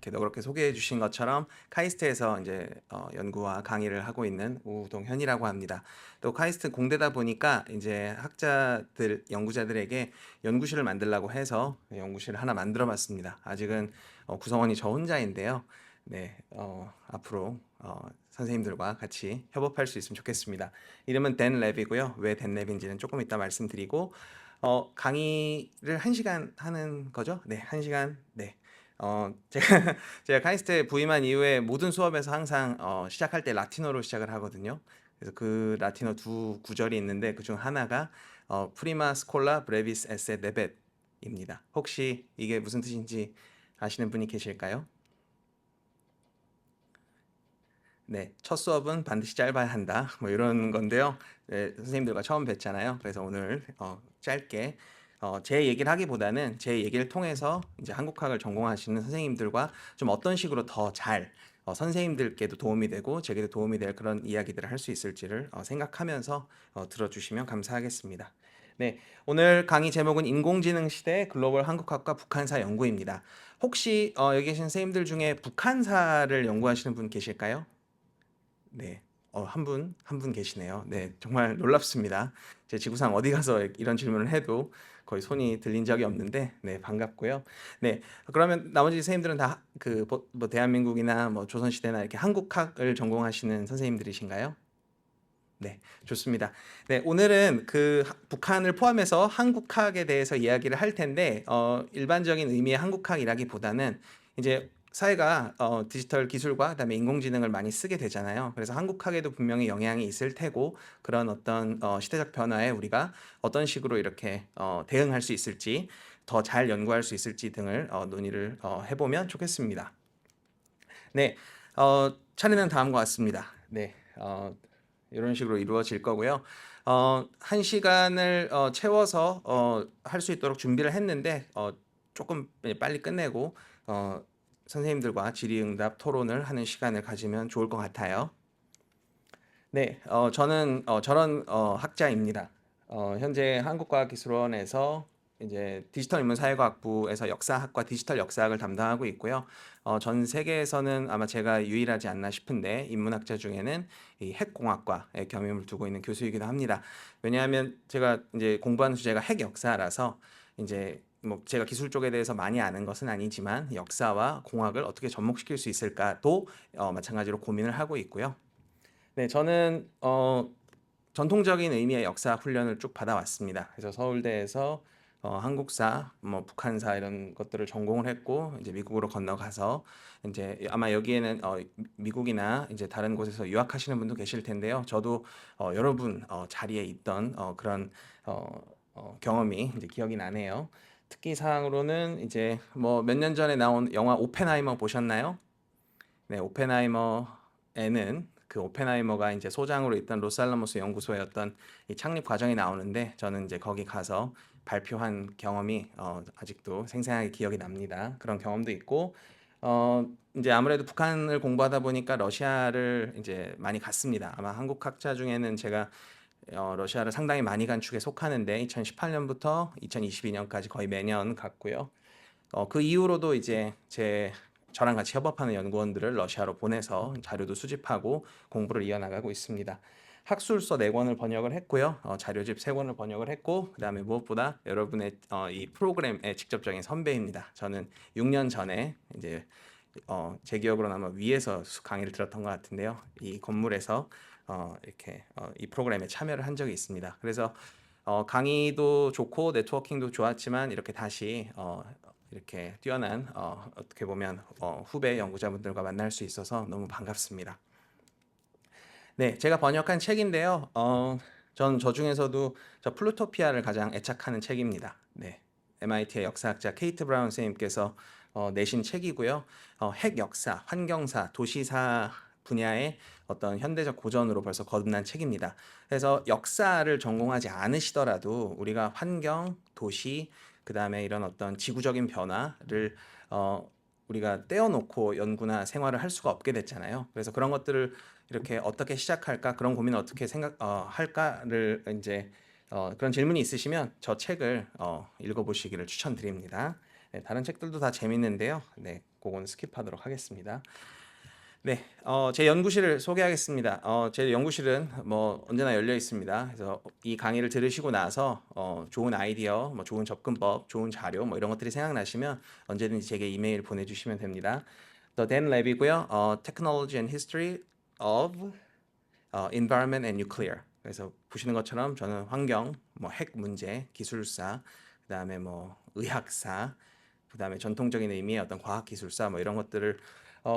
이렇게 너그럽게 소개해 주신 것처럼 카이스트에서 이제 연구와 강의를 하고 있는 우동현이라고 합니다. 또 카이스트 공대다 보니까 이제 학자들, 연구자들에게 연구실을 만들라고 해서 연구실을 하나 만들어 봤습니다. 아직은 구성원이 저 혼자인데요. 네, 앞으로 선생님들과 같이 협업할 수 있으면 좋겠습니다. 이름은 댄 랩이고요. 왜 댄 랩인지는 조금 이따 말씀드리고, 강의를 1시간 하는 거죠? 네, 1시간. 네. 제가, 제가 카이스트에 부임한 이후에 모든 수업에서 항상 시작할 때 라틴어로 시작을 하거든요. 그래서 그 라틴어 두 구절이 있는데 그 중 하나가 프리마 스콜라 브레비스 에세 네벳입니다. 혹시 이게 무슨 뜻인지 아시는 분이 계실까요? 네, 첫 수업은 반드시 짧아야 한다. 뭐 이런 건데요. 네, 선생님들과 처음 뵀잖아요. 그래서 오늘 짧게 제 얘기를 하기보다는 제 얘기를 통해서 이제 한국학을 전공하시는 선생님들과 좀 어떤 식으로 더 잘 선생님들께도 도움이 되고 제게도 도움이 될 그런 이야기들을 할 수 있을지를 생각하면서 들어주시면 감사하겠습니다. 네, 오늘 강의 제목은 인공지능 시대 글로벌 한국학과 북한사 연구입니다. 혹시 여기 계신 선생님들 중에 북한사를 연구하시는 분 계실까요? 네. 한 분 계시네요. 네. 정말 놀랍습니다. 제 지구상 어디 가서 이런 질문을 해도 거의 손이 들린 적이 없는데, 네, 반갑고요. 네. 그러면 나머지 선생님들은 다 뭐 대한민국이나 뭐 조선시대나 이렇게 한국학을 전공하시는 선생님들이신가요? 네, 좋습니다. 네, 오늘은 북한을 포함해서 한국학에 대해서 이야기를 할 텐데, 일반적인 의미의 한국학이라기보다는 이제 사회가 디지털 기술과 그다음에 인공지능을 많이 쓰게 되잖아요. 그래서 한국학에도 분명히 영향이 있을 테고, 그런 어떤 시대적 변화에 우리가 어떤 식으로 이렇게 대응할 수 있을지, 더 잘 연구할 수 있을지 등을 논의를 해보면 좋겠습니다. 네, 차례는 다음과 같습니다. 네, 이런 식으로 이루어질 거고요. 1시간을 채워서 할 수 있도록 준비를 했는데 조금 빨리 끝내고 선생님들과 질의응답 토론을 하는 시간을 가지면 좋을 것 같아요. 네, 저는 저런 학자입니다. 현재 한국과학기술원에서 이제 디지털인문사회과학부에서 역사학과 디지털 역사학을 담당하고 있고요. 전 세계에서는 아마 제가 유일하지 않나 싶은데 인문학자 중에는 이 핵공학과에 겸임을 두고 있는 교수이기도 합니다. 왜냐하면 제가 이제 공부하는 주제가 핵 역사라서 이제 뭐 제가 기술 쪽에 대해서 많이 아는 것은 아니지만 역사와 공학을 어떻게 접목시킬 수 있을까도 마찬가지로 고민을 하고 있고요. 네, 저는 전통적인 의미의 역사 훈련을 쭉 받아왔습니다. 그래서 서울대에서 한국사, 뭐 북한사 이런 것들을 전공을 했고 이제 미국으로 건너가서 이제 아마 여기에는 미국이나 이제 다른 곳에서 유학하시는 분도 계실 텐데요. 저도 여러 분 자리에 있던 그런 경험이 이제 기억이 나네요. 특기 사항으로는 이제 뭐 몇 년 전에 나온 영화 오펜하이머 보셨나요? 네, 오펜하이머에는 그 오펜하이머가 이제 소장으로 있던 로스알라모스 연구소의 어떤 이 창립 과정이 나오는데 저는 이제 거기 가서 발표한 경험이 아직도 생생하게 기억이 납니다. 그런 경험도 있고 이제 아무래도 북한을 공부하다 보니까 러시아를 이제 많이 갔습니다. 아마 한국 학자 중에는 제가 러시아를 상당히 많이 간 축에 속하는데 2018년부터 2022년까지 거의 매년 갔고요. 그 이후로도 이제 저랑 같이 협업하는 연구원들을 러시아로 보내서 자료도 수집하고 공부를 이어나가고 있습니다. 학술서 4권을 번역을 했고요. 자료집 3권을 번역을 했고 그다음에 무엇보다 여러분의 이 프로그램의 직접적인 선배입니다. 저는 6년 전에 이제 제 기억으로는 아마 위에서 강의를 들었던 것 같은데요. 이 건물에서 이렇게 이 프로그램에 참여를 한 적이 있습니다. 그래서 강의도 좋고 네트워킹도 좋았지만 이렇게 다시 이렇게 뛰어난 어떻게 보면 후배 연구자분들과 만날 수 있어서 너무 반갑습니다. 네, 제가 번역한 책인데요. 전 저 중에서도 저 플루토피아를 가장 애착하는 책입니다. 네, MIT의 역사학자 케이트 브라운 선생님께서 내신 책이고요. 핵 역사, 환경사, 도시사 분야의 어떤 현대적 고전으로 벌써 거듭난 책입니다. 그래서 역사를 전공하지 않으시더라도 우리가 환경, 도시, 그다음에 이런 어떤 지구적인 변화를 우리가 떼어놓고 연구나 생활을 할 수가 없게 됐잖아요. 그래서 그런 것들을 이렇게 어떻게 시작할까 그런 고민을 어떻게 할까를 이제 그런 질문이 있으시면 저 책을 읽어보시기를 추천드립니다. 네, 다른 책들도 다 재밌는데요. 네, 그거는 스킵하도록 하겠습니다. 네, 제 연구실을 소개하겠습니다. 제 연구실은 뭐 언제나 열려 있습니다. 그래서 이 강의를 들으시고 나서 좋은 아이디어, 뭐 좋은 접근법, 좋은 자료, 뭐 이런 것들이 생각나시면 언제든지 제게 이메일 보내주시면 됩니다. The Dan Lab이고요. Technology and History of Environment and Nuclear. 그래서 보시는 것처럼 저는 환경, 뭐 핵 문제, 기술사, 그다음에 뭐 의학사, 그다음에 전통적인 의미의 어떤 과학 기술사 뭐 이런 것들을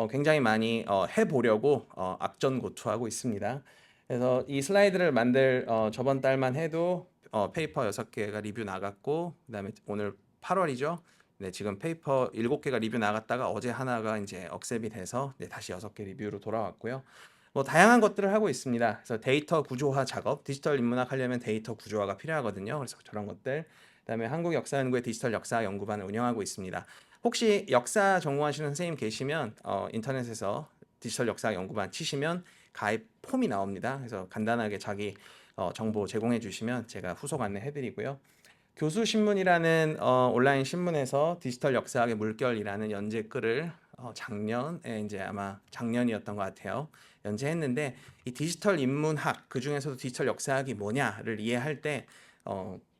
굉장히 많이 해보려고 악전고투하고 있습니다. 그래서 이 슬라이드를 만들 저번 달만 해도 페이퍼 6개가 리뷰 나갔고 그다음에 오늘 8월이죠. 네, 지금 페이퍼 7개가 리뷰 나갔다가 어제 하나가 이제 억셉이 돼서 네, 다시 6개 리뷰로 돌아왔고요. 뭐 다양한 것들을 하고 있습니다. 그래서 데이터 구조화 작업, 디지털 인문학 하려면 데이터 구조화가 필요하거든요. 그래서 저런 것들. 그다음에 한국역사연구회 디지털 역사 연구반을 운영하고 있습니다. 혹시 역사 전공하시는 선생님 계시면 인터넷에서 디지털 역사 연구반 치시면 가입 폼이 나옵니다. 그래서 간단하게 자기 정보 제공해 주시면 제가 후속 안내해 드리고요. 교수 신문이라는 온라인 신문에서 디지털 역사학의 물결이라는 연재 글을 작년에 이제 아마 작년이었던 것 같아요. 연재했는데 이 디지털 인문학 그 중에서도 디지털 역사학이 뭐냐를 이해할 때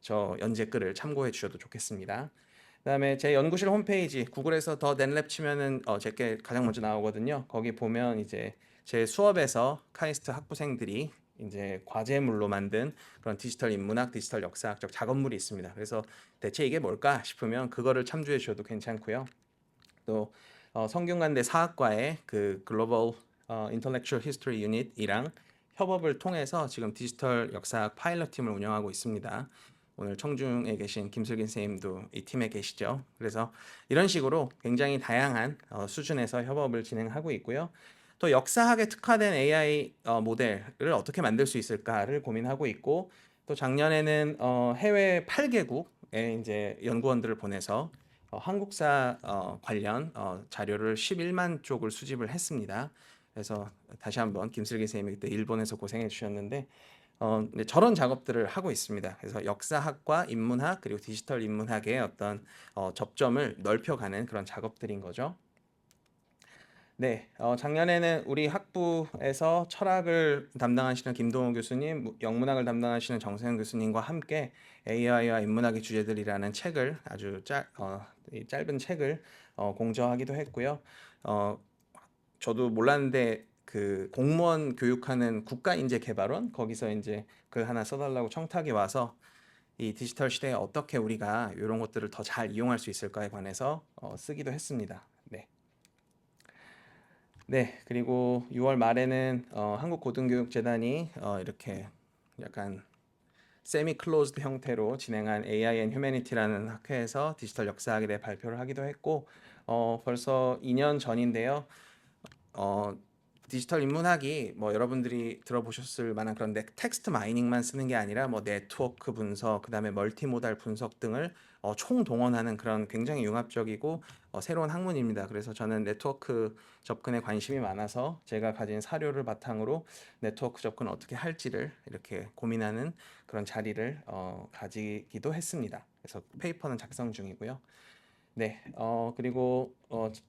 저 연재 글을 참고해 주셔도 좋겠습니다. 그다음에 제 연구실 홈페이지 구글에서 더 댄랩 치면은 제게 가장 먼저 나오거든요. 거기 보면 이제 제 수업에서 카이스트 학부생들이 이제 과제물로 만든 그런 디지털 인문학, 디지털 역사학적 작업물이 있습니다. 그래서 대체 이게 뭘까 싶으면 그거를 참조해 주셔도 괜찮고요. 또 성균관대 사학과의 그 글로벌 인터렉츄얼 히스토리 유닛이랑 협업을 통해서 지금 디지털 역사학 파일럿 팀을 운영하고 있습니다. 오늘 청중에 계신 김슬긴 선생님도 이 팀에 계시죠. 그래서 이런 식으로 굉장히 다양한 수준에서 협업을 진행하고 있고요. 또 역사학에 특화된 AI 모델을 어떻게 만들 수 있을까를 고민하고 있고 또 작년에는 해외 8개국에 이제 연구원들을 보내서 한국사 관련 자료를 11만 쪽을 수집을 했습니다. 그래서 다시 한번 김슬기 선생님이 그때 일본에서 고생해 주셨는데 네, 저런 작업들을 하고 있습니다. 그래서 역사학과 인문학 그리고 디지털 인문학의 어떤 접점을 넓혀가는 그런 작업들인 거죠. 네, 작년에는 우리 학부에서 철학을 담당하시는 김동호 교수님, 영문학을 담당하시는 정세현 교수님과 함께 AI와 인문학의 주제들이라는 책을 아주 이 짧은 책을 공저하기도 했고요. 저도 몰랐는데 그 공무원 교육하는 국가인재개발원 거기서 이제 글 하나 써달라고 청탁이 와서 이 디지털 시대에 어떻게 우리가 이런 것들을 더 잘 이용할 수 있을까에 관해서 쓰기도 했습니다. 네. 네, 그리고 6월 말에는 한국고등교육재단이 이렇게 약간 세미 클로즈드 형태로 진행한 AI and Humanity라는 학회에서 디지털 역사학에 대해 발표를 하기도 했고 벌써 2년 전인데요. 어, 디지털 인문학이 뭐 여러분들이 들어보셨을 만한 그런 텍스트 마이닝만 쓰는 게 아니라 뭐 네트워크 분석, 그다음에 멀티모달 분석 등을 총동원하는 그런 굉장히 융합적이고 새로운 학문입니다. 그래서 저는 네트워크 접근에 관심이 많아서 제가 가진 사료를 바탕으로 네트워크 접근을 어떻게 할지를 이렇게 고민하는 그런 자리를 가지기도 했습니다. 그래서 페이퍼는 작성 중이고요. 네, 그리고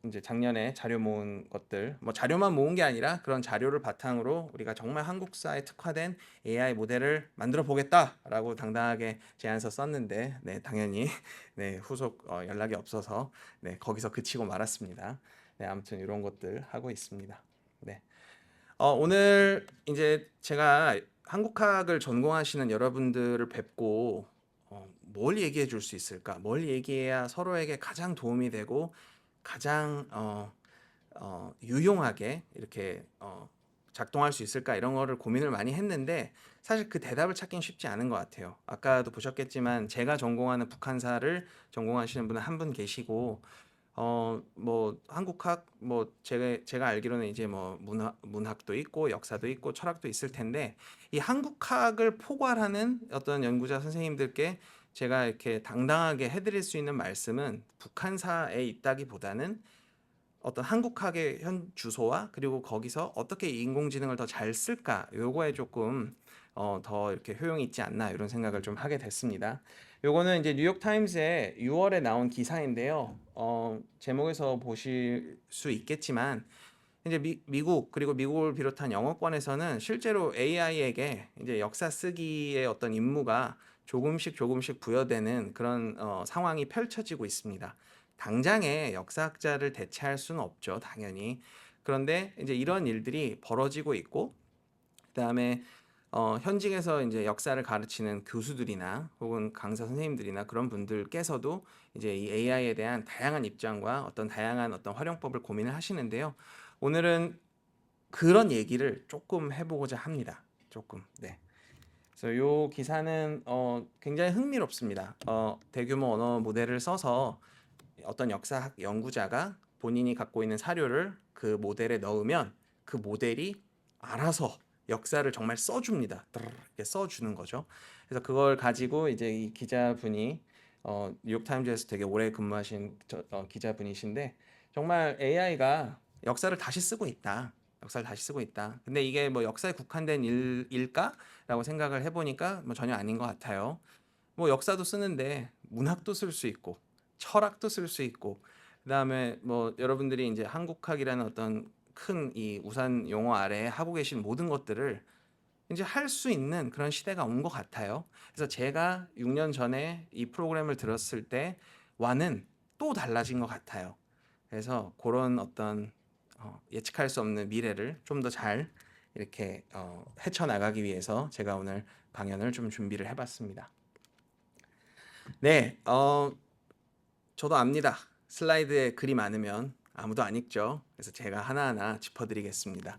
이제 작년에 자료 모은 것들, 뭐 자료만 모은 게 아니라 그런 자료를 바탕으로 우리가 정말 한국사에 특화된 AI 모델을 만들어 보겠다라고 당당하게 제안서 썼는데, 네, 당연히 네, 후속 연락이 없어서 네, 거기서 그치고 말았습니다. 네, 아무튼 이런 것들 하고 있습니다. 네, 오늘 이제 제가 한국학을 전공하시는 여러분들을 뵙고 뭘 얘기해 줄 수 있을까? 뭘 얘기해야 서로에게 가장 도움이 되고 가장 유용하게 이렇게 작동할 수 있을까? 이런 거를 고민을 많이 했는데 사실 그 대답을 찾긴 쉽지 않은 것 같아요. 아까도 보셨겠지만 제가 전공하는 북한사를 전공하시는 분은 한 분 계시고 뭐 한국학 뭐 제가 알기로는 이제 뭐 문학도 있고 역사도 있고 철학도 있을 텐데 이 한국학을 포괄하는 어떤 연구자 선생님들께 제가 이렇게 당당하게 해드릴 수 있는 말씀은 북한사에 있다기보다는 어떤 한국학의 현 주소와 그리고 거기서 어떻게 인공지능을 더 잘 쓸까 요거에 조금 더 이렇게 효용이 있지 않나 이런 생각을 좀 하게 됐습니다. 요거는 이제 뉴욕 타임스에 6월에 나온 기사인데요. 제목에서 보실 수 있겠지만 이제 미국 그리고 미국을 비롯한 영어권에서는 실제로 AI에게 이제 역사 쓰기의 어떤 임무가 조금씩 부여되는 그런 상황이 펼쳐지고 있습니다. 당장에 역사학자를 대체할 수는 없죠, 당연히. 그런데 이제 이런 일들이 벌어지고 있고, 그다음에 현직에서 이제 역사를 가르치는 교수들이나 혹은 강사 선생님들이나 그런 분들께서도 이제 이 AI에 대한 다양한 입장과 어떤 다양한 어떤 활용법을 고민을 하시는데요. 오늘은 그런 얘기를 조금 해보고자 합니다. 조금. 네. 그래서 요 기사는 굉장히 흥미롭습니다. 대규모 언어 모델을 써서 어떤 역사학 연구자가 본인이 갖고 있는 사료를 그 모델에 넣으면 그 모델이 알아서 역사를 정말 써줍니다. 이렇게 써주는 거죠. 그래서 그걸 가지고 이제 이 기자분이 뉴욕타임즈에서 되게 오래 근무하신 기자분이신데 정말 AI가 역사를 다시 쓰고 있다. 역사를 다시 쓰고 있다. 근데 이게 뭐 역사에 국한된 일일까라고 생각을 해보니까 뭐 전혀 아닌 것 같아요. 뭐 역사도 쓰는데 문학도 쓸 수 있고 철학도 쓸 수 있고 그다음에 뭐 여러분들이 이제 한국학이라는 어떤 큰 이 우산 용어 아래에 하고 계신 모든 것들을 이제 할 수 있는 그런 시대가 온 것 같아요. 그래서 제가 6년 전에 이 프로그램을 들었을 때와는 또 달라진 것 같아요. 그래서 그런 어떤 예측할 수 없는 미래를 좀 더 잘 이렇게 헤쳐나가기 위해서 제가 오늘 강연을 좀 준비를 해봤습니다. 네, 저도 압니다. 슬라이드에 글이 많으면 아무도 안 읽죠. 그래서 제가 하나하나 짚어드리겠습니다.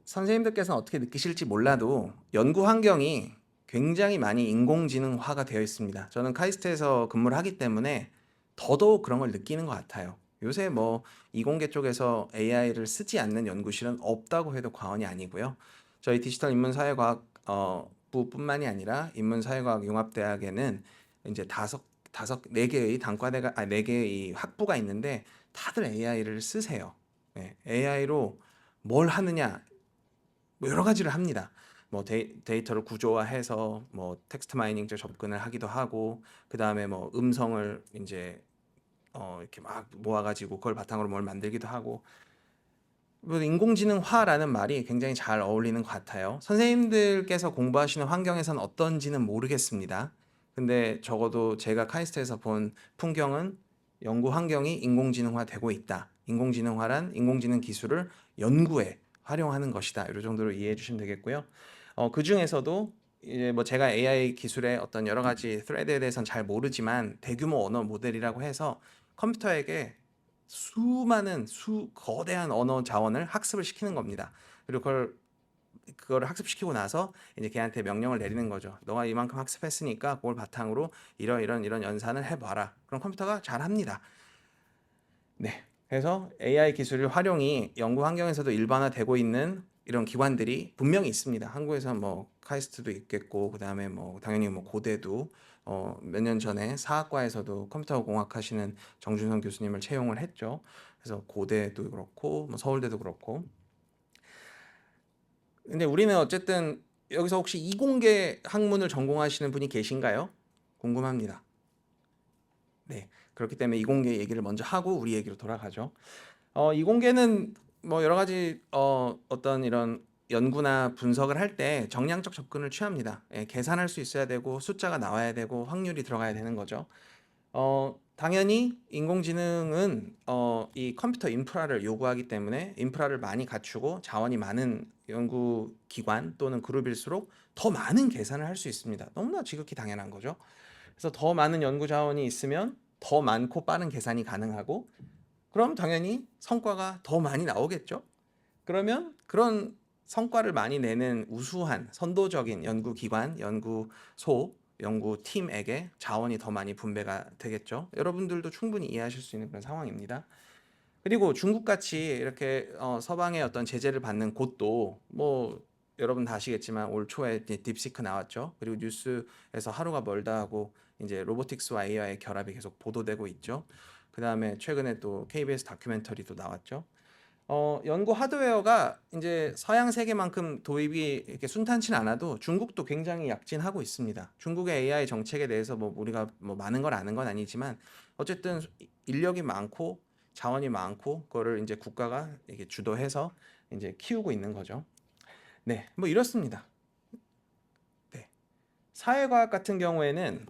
선생님들께서는 어떻게 느끼실지 몰라도 연구 환경이 굉장히 많이 인공지능화가 되어 있습니다. 저는 카이스트에서 근무를 하기 때문에 더더욱 그런 걸 느끼는 것 같아요. 요새 뭐 이공계 쪽에서 AI를 쓰지 않는 연구실은 없다고 해도 과언이 아니고요. 저희 디지털 인문사회과학 부뿐만이 아니라 인문사회과학 융합대학에는 이제 네 개의 단과대가 네 개의 학부가 있는데 다들 AI를 쓰세요. 네, AI로 뭘 하느냐 뭐 여러 가지를 합니다. 뭐 데이터를 구조화해서 뭐 텍스트 마이닝적 접근을 하기도 하고 그 다음에 뭐 음성을 이제 이렇게 막 모아가지고 그걸 바탕으로 뭘 만들기도 하고 뭐 인공지능화라는 말이 굉장히 잘 어울리는 것 같아요. 선생님들께서 공부하시는 환경에서는 어떤지는 모르겠습니다. 근데 적어도 제가 카이스트에서 본 풍경은 연구 환경이 인공지능화 되고 있다. 인공지능화란 인공지능 기술을 연구에 활용하는 것이다. 이런 정도로 이해해 주시면 되겠고요. 그 중에서도 이제 뭐 제가 AI 기술의 어떤 여러 가지 스레드에 대해서는 잘 모르지만 대규모 언어 모델이라고 해서 컴퓨터에게 수많은 거대한 언어 자원을 학습을 시키는 겁니다. 그리고 그걸 학습시키고 나서 이제 걔한테 명령을 내리는 거죠. 너가 이만큼 학습했으니까 그걸 바탕으로 이런 연산을 해봐라. 그럼 컴퓨터가 잘 합니다. 네. 그래서 AI 기술의 활용이 연구 환경에서도 일반화되고 있는 이런 기관들이 분명히 있습니다. 한국에서 뭐 카이스트도 있겠고 그다음에 뭐 당연히 뭐 고대도 몇 년 전에 사학과에서도 컴퓨터 공학 하시는 정준성 교수님을 채용을 했죠. 그래서 고대도 그렇고 뭐 서울대도 그렇고. 근데 우리는 어쨌든 여기서 혹시 이공계 학문을 전공하시는 분이 계신가요? 궁금합니다. 네. 그렇기 때문에 이공계 얘기를 먼저 하고 우리 얘기로 돌아가죠. 이공계는 뭐 여러 가지 어떤 이런 연구나 분석을 할 때 정량적 접근을 취합니다. 예, 계산할 수 있어야 되고 숫자가 나와야 되고 확률이 들어가야 되는 거죠. 당연히 인공지능은 이 컴퓨터 인프라를 요구하기 때문에 인프라를 많이 갖추고 자원이 많은 연구기관 또는 그룹일수록 더 많은 계산을 할 수 있습니다. 너무나 지극히 당연한 거죠. 그래서 더 많은 연구 자원이 있으면 더 많고 빠른 계산이 가능하고 그럼 당연히 성과가 더 많이 나오겠죠. 그러면 그런 성과를 많이 내는 우수한 선도적인 연구기관, 연구소, 연구팀에게 자원이 더 많이 분배가 되겠죠. 여러분들도 충분히 이해하실 수 있는 그런 상황입니다. 그리고 중국같이 이렇게 서방의 어떤 제재를 받는 곳도 뭐 여러분 다 아시겠지만 올 초에 딥시크 나왔죠. 그리고 뉴스에서 하루가 멀다 하고 이제 로보틱스와 AI의 결합이 계속 보도되고 있죠. 그 다음에 최근에 또 KBS 다큐멘터리도 나왔죠. 연구 하드웨어가 이제 서양 세계만큼 도입이 이렇게 순탄치 않아도 중국도 굉장히 약진하고 있습니다. 중국의 AI 정책에 대해서 뭐 우리가 뭐 많은 걸 아는 건 아니지만 어쨌든 인력이 많고 자원이 많고 그거를 이제 국가가 이렇게 주도해서 이제 키우고 있는 거죠. 네, 뭐 이렇습니다. 네. 사회과학 같은 경우에는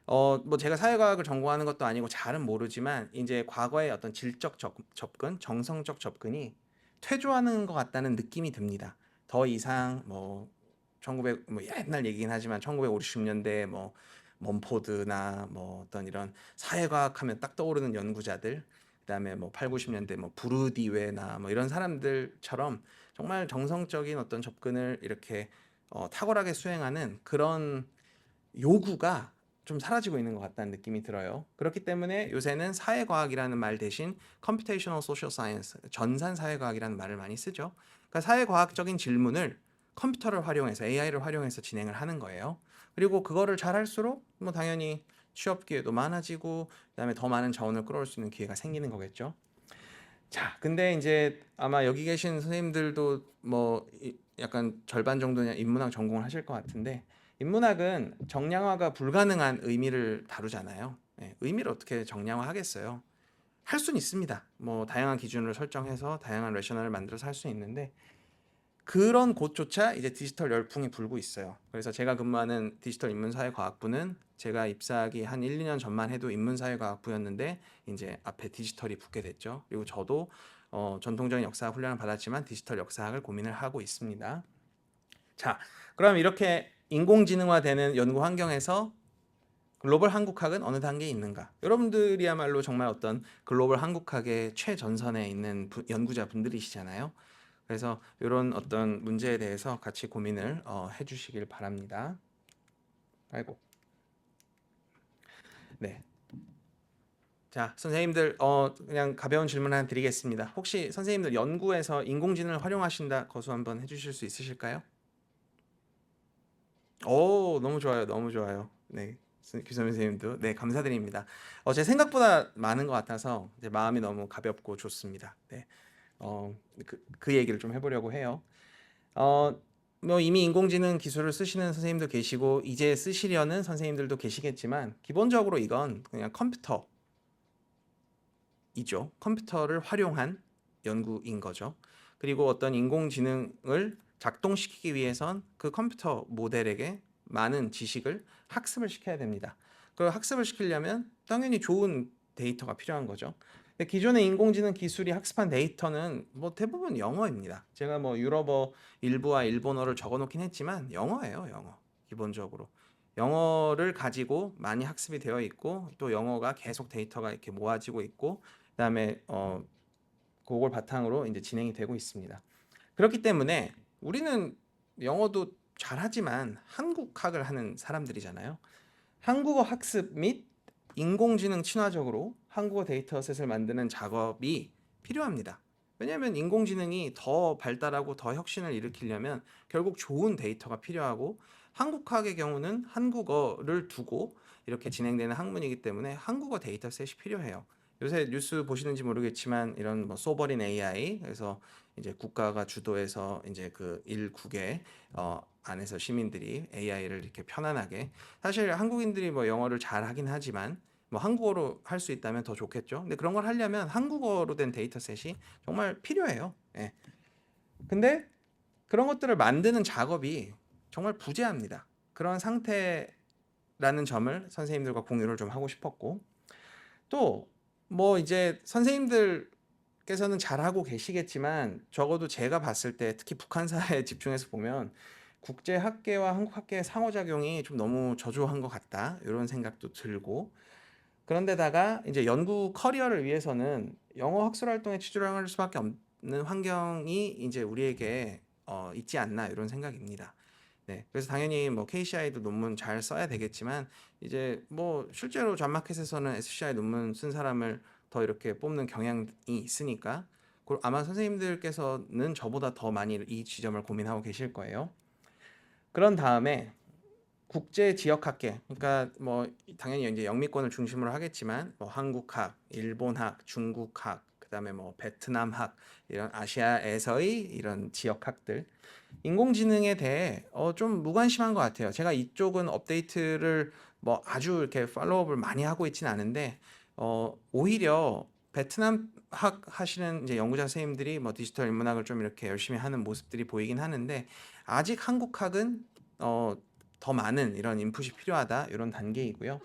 뭐 제가 사회과학을 전공하는 것도 아니고 잘은 모르지만 이제 과거의 어떤 질적 접근, 정성적 접근이 퇴조하는 것 같다는 느낌이 듭니다. 더 이상 뭐 1900, 뭐 옛날 얘기긴 하지만 1950년대 뭐 먼포드나 뭐 어떤 이런 사회과학 하면 딱 떠오르는 연구자들, 그다음에 뭐 8, 90년대 뭐 부르디웨나 뭐 이런 사람들처럼 정말 정성적인 어떤 접근을 이렇게 탁월하게 수행하는 그런 요구가 좀 사라지고 있는 것 같다는 느낌이 들어요. 그렇기 때문에 요새는 사회과학이라는 말 대신 Computational Social Science, 전산 사회과학이라는 말을 많이 쓰죠. 그러니까 사회과학적인 질문을 컴퓨터를 활용해서 AI를 활용해서 진행을 하는 거예요. 그리고 그거를 잘 할수록 뭐 당연히 취업 기회도 많아지고 그다음에 더 많은 자원을 끌어올 수 있는 기회가 생기는 거겠죠. 자, 근데 이제 아마 여기 계신 선생님들도 뭐 약간 절반 정도는 인문학 전공을 하실 것 같은데 인문학은 정량화가 불가능한 의미를 다루잖아요. 예, 의미를 어떻게 정량화하겠어요? 할 수는 있습니다. 뭐 다양한 기준을 설정해서 다양한 레셔널을 만들어서 할 수 있는데 그런 곳조차 이제 디지털 열풍이 불고 있어요. 그래서 제가 근무하는 디지털 인문사회과학부는 제가 입사하기 한 1, 2년 전만 해도 인문사회과학부였는데 이제 앞에 디지털이 붙게 됐죠. 그리고 저도 전통적인 역사학 훈련을 받았지만 디지털 역사학을 고민을 하고 있습니다. 자, 그럼 이렇게 인공지능화되는 연구 환경에서 글로벌 한국학은 어느 단계에 있는가? 여러분들이야말로 정말 어떤 글로벌 한국학의 최전선에 있는 연구자 분들이시잖아요. 그래서 이런 어떤 문제에 대해서 같이 고민을 해주시길 바랍니다. 아이고, 네. 자, 선생님들 그냥 가벼운 질문 하나 드리겠습니다. 혹시 선생님들 연구에서 인공지능을 활용하신다 거수 한번 해주실 수 있으실까요? 오, 너무 좋아요, 너무 좋아요. 네, 규선 선생님도 네 감사드립니다. 제 생각보다 많은 것 같아서 이제 마음이 너무 가볍고 좋습니다. 네, 그 얘기를 좀 해보려고 해요. 어, 뭐 이미 인공지능 기술을 쓰시는 선생님도 계시고 이제 쓰시려는 선생님들도 계시겠지만 기본적으로 이건 그냥 컴퓨터이죠. 컴퓨터를 활용한 연구인 거죠. 그리고 어떤 인공지능을 작동시키기 위해선 그 컴퓨터 모델에게 많은 지식을 학습을 시켜야 됩니다. 그 학습을 시키려면 당연히 좋은 데이터가 필요한 거죠. 근데 기존의 인공지능 기술이 학습한 데이터는 뭐 대부분 영어입니다. 제가 뭐 유럽어 일부와 일본어를 적어 놓긴 했지만 영어예요, 영어. 기본적으로. 영어를 가지고 많이 학습이 되어 있고 또 영어가 계속 데이터가 이렇게 모아지고 있고 그다음에 그걸 바탕으로 이제 진행이 되고 있습니다. 그렇기 때문에 우리는 영어도 잘하지만 한국학을 하는 사람들이잖아요. 한국어 학습 및 인공지능 친화적으로 한국어 데이터셋을 만드는 작업이 필요합니다. 왜냐하면 인공지능이 더 발달하고 더 혁신을 일으키려면 결국 좋은 데이터가 필요하고 한국학의 경우는 한국어를 두고 이렇게 진행되는 학문이기 때문에 한국어 데이터셋이 필요해요. 요새 뉴스 보시는지 모르겠지만 이런 뭐 소버린 AI 그래서 이제 국가가 주도해서 이제 그 일국의 안에서 시민들이 AI를 이렇게 편안하게 사실 한국인들이 뭐 영어를 잘 하긴 하지만 뭐 한국어로 할 수 있다면 더 좋겠죠. 근데 그런 걸 하려면 한국어로 된 데이터셋이 정말 필요해요. 예. 근데 그런 것들을 만드는 작업이 정말 부재합니다. 그런 상태라는 점을 선생님들과 공유를 좀 하고 싶었고 또 뭐 이제 선생님들께서는 잘하고 계시겠지만 적어도 제가 봤을 때 특히 북한사에 집중해서 보면 국제 학계와 한국 학계의 상호작용이 좀 너무 저조한 것 같다 이런 생각도 들고 그런데다가 이제 연구 커리어를 위해서는 영어 학술 활동에 치중할 수밖에 없는 환경이 이제 우리에게 있지 않나 이런 생각입니다. 네, 그래서 당연히 뭐 KCI도 논문 잘 써야 되겠지만 이제 뭐 실제로 전마켓에서는 SCI 논문 쓴 사람을 더 이렇게 뽑는 경향이 있으니까 아마 선생님들께서는 저보다 더 많이 이 지점을 고민하고 계실 거예요. 그런 다음에 국제 지역 학계, 그러니까 뭐 당연히 이제 영미권을 중심으로 하겠지만 뭐 한국학, 일본학, 중국학, 그다음에 뭐 베트남학 이런 아시아에서의 이런 지역학들 인공지능에 대해 좀 무관심한 것 같아요. 제가 이쪽은 업데이트를 뭐 아주 이렇게 팔로우업을 많이 하고 있진 않은데 오히려 베트남학 하시는 이제 연구자 선생님들이 뭐 디지털 인문학을 좀 이렇게 열심히 하는 모습들이 보이긴 하는데 아직 한국학은 더 많은 이런 인풋이 필요하다 이런 단계이고요.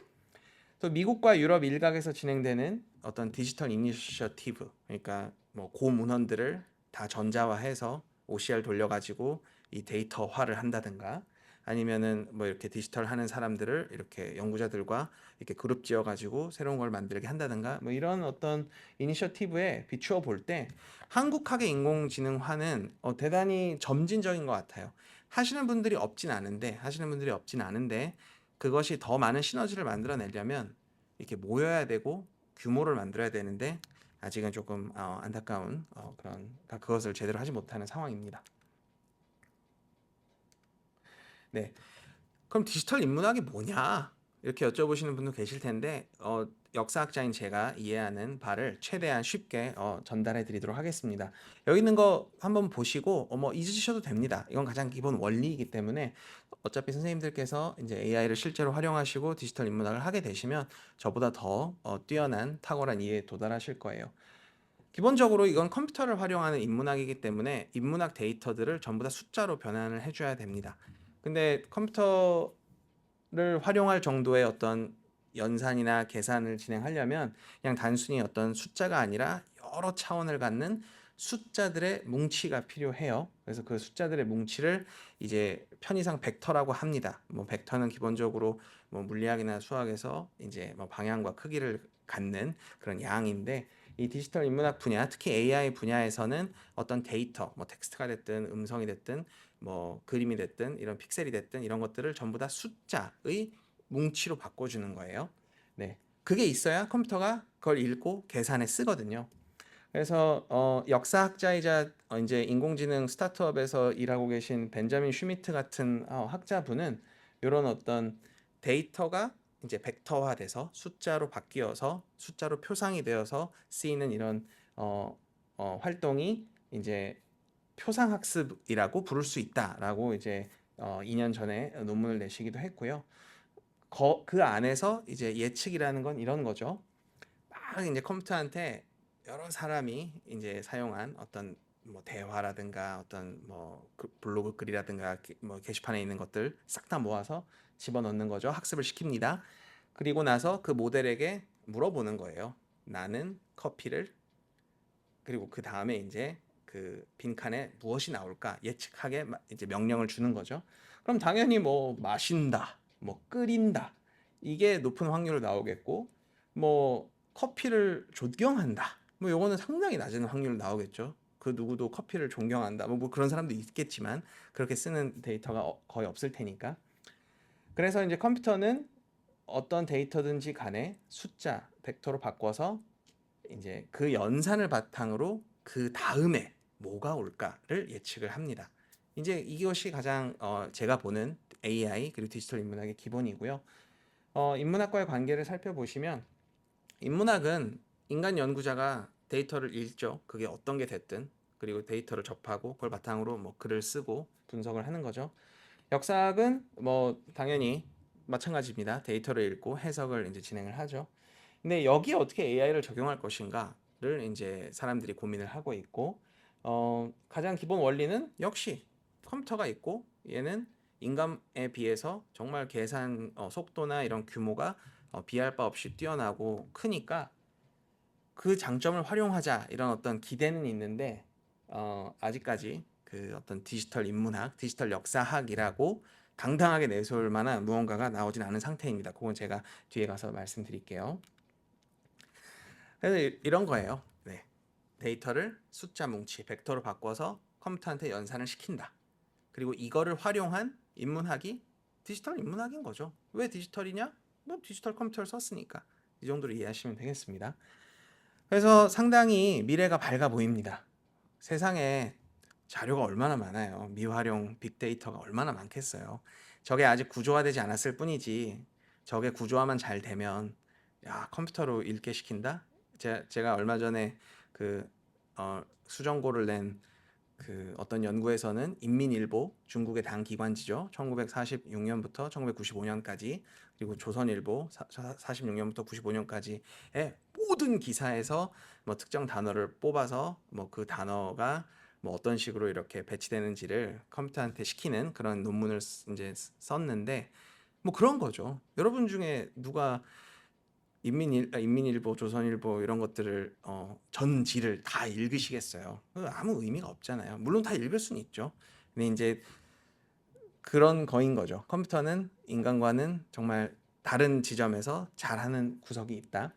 또 미국과 유럽 일각에서 진행되는 어떤 디지털 이니셔티브, 그러니까 뭐 고문헌들을 다 전자화해서 OCR 돌려가지고 이 데이터화를 한다든가, 아니면은 뭐 이렇게 디지털 하는 사람들을 이렇게 연구자들과 이렇게 그룹 지어가지고 새로운 걸 만들게 한다든가, 뭐 이런 어떤 이니셔티브에 비추어 볼 때 한국학의 인공지능화는 대단히 점진적인 것 같아요. 하시는 분들이 없진 않은데 그것이 더 많은 시너지를 만들어내려면 이렇게 모여야 되고 규모를 만들어야 되는데 아직은 조금 안타까운 그런 그것을 제대로 하지 못하는 상황입니다. 네, 그럼 디지털 인문학이 뭐냐? 이렇게 여쭤보시는 분도 계실 텐데 역사학자인 제가 이해하는 바를 최대한 쉽게 전달해 드리도록 하겠습니다. 여기 있는 거 한번 보시고 뭐 잊으셔도 됩니다. 이건 가장 기본 원리이기 때문에 어차피 선생님들께서 이제 AI를 실제로 활용하시고 디지털 인문학을 하게 되시면 저보다 더 뛰어난 탁월한 이해에 도달하실 거예요. 기본적으로 이건 컴퓨터를 활용하는 인문학이기 때문에 인문학 데이터들을 전부 다 숫자로 변환을 해줘야 됩니다. 근데 컴퓨터를 활용할 정도의 어떤 연산이나 계산을 진행하려면 그냥 단순히 어떤 숫자가 아니라 여러 차원을 갖는 숫자들의 뭉치가 필요해요. 그래서 그 숫자들의 뭉치를 이제 편의상 벡터라고 합니다. 뭐 벡터는 기본적으로 뭐 물리학이나 수학에서 이제 뭐 방향과 크기를 갖는 그런 양인데 이 디지털 인문학 분야, 특히 AI 분야에서는 어떤 데이터, 뭐 텍스트가 됐든 음성이 됐든 뭐 그림이 됐든 이런 픽셀이 됐든 이런 것들을 전부 다 숫자의 뭉치로 바꿔주는 거예요. 네, 그게 있어야 컴퓨터가 그걸 읽고 계산에 쓰거든요. 그래서 역사학자이자 이제 인공지능 스타트업에서 일하고 계신 벤자민 슈미트 같은 학자분은 이런 어떤 데이터가 이제 벡터화돼서 숫자로 바뀌어서 숫자로 표상이 되어서 쓰이는 이런 활동이 이제 표상학습이라고 부를 수 있다라고 이제 2년 전에 논문을 내시기도 했고요. 그 안에서 이제 예측이라는 건 이런 거죠. 막 이제 컴퓨터한테 여러 사람이 이제 사용한 어떤 뭐 대화라든가 어떤 뭐 블로그 글이라든가 뭐 게시판에 있는 것들 싹 다 모아서 집어넣는 거죠. 학습을 시킵니다. 그리고 나서 그 모델에게 물어보는 거예요. 나는 커피를 그리고 그 다음에 이제 그 빈칸에 무엇이 나올까 예측하게 이제 명령을 주는 거죠. 그럼 당연히 뭐 마신다, 뭐 끓인다 이게 높은 확률로 나오겠고 뭐 커피를 존경한다 뭐 요거는 상당히 낮은 확률로 나오겠죠. 그 누구도 커피를 존경한다 뭐 그런 사람도 있겠지만 그렇게 쓰는 데이터가 거의 없을 테니까. 그래서 이제 컴퓨터는 어떤 데이터든지 간에 숫자 벡터로 바꿔서 이제 그 연산을 바탕으로 그 다음에 뭐가 올까를 예측을 합니다. 이제 이것이 가장 제가 보는 AI 그리고 디지털 인문학의 기본이고요. 인문학과의 관계를 살펴보시면 인문학은 인간 연구자가 데이터를 읽죠. 그게 어떤 게 됐든 그리고 데이터를 접하고 그걸 바탕으로 뭐 글을 쓰고 분석을 하는 거죠. 역사학은 뭐 당연히 마찬가지입니다. 데이터를 읽고 해석을 이제 진행을 하죠. 근데 여기에 어떻게 AI를 적용할 것인가를 이제 사람들이 고민을 하고 있고 가장 기본 원리는 역시 컴퓨터가 있고 얘는 인간에 비해서 정말 계산 속도나 이런 규모가 비할 바 없이 뛰어나고 크니까 그 장점을 활용하자 이런 어떤 기대는 있는데 아직까지 그 어떤 디지털 인문학, 디지털 역사학이라고 당당하게 내세울 만한 무언가가 나오진 않은 상태입니다. 그건 제가 뒤에 가서 말씀드릴게요. 그래서 이런 거예요. 네. 데이터를 숫자 뭉치, 벡터로 바꿔서 컴퓨터한테 연산을 시킨다. 그리고 이거를 활용한 인문학이 디지털 인문학인 거죠. 왜 디지털이냐? 뭐 디지털 컴퓨터를 썼으니까. 이 정도로 이해하시면 되겠습니다. 그래서 상당히 미래가 밝아 보입니다. 세상에 자료가 얼마나 많아요. 미활용 빅데이터가 얼마나 많겠어요. 저게 아직 구조화되지 않았을 뿐이지 저게 구조화만 잘 되면 야 컴퓨터로 읽게 시킨다? 제가 얼마 전에 그 수정고를 낸 그 어떤 연구에서는 인민일보, 중국의 당 기관지죠. 1946년부터 1995년까지, 그리고 조선일보 46년부터 95년까지의 모든 기사에서 뭐 특정 단어를 뽑아서 뭐 그 단어가 뭐 어떤 식으로 이렇게 배치되는지를 컴퓨터한테 시키는 그런 논문을 이제 썼는데, 뭐 그런 거죠. 여러분 중에 누가 인민일보, 조선일보 이런 것들을 전지를 다 읽으시겠어요? 아무 의미가 없잖아요. 물론 다 읽을 수는 있죠. 근데 이제 그런 거인 거죠. 컴퓨터는 인간과는 정말 다른 지점에서 잘하는 구석이 있다.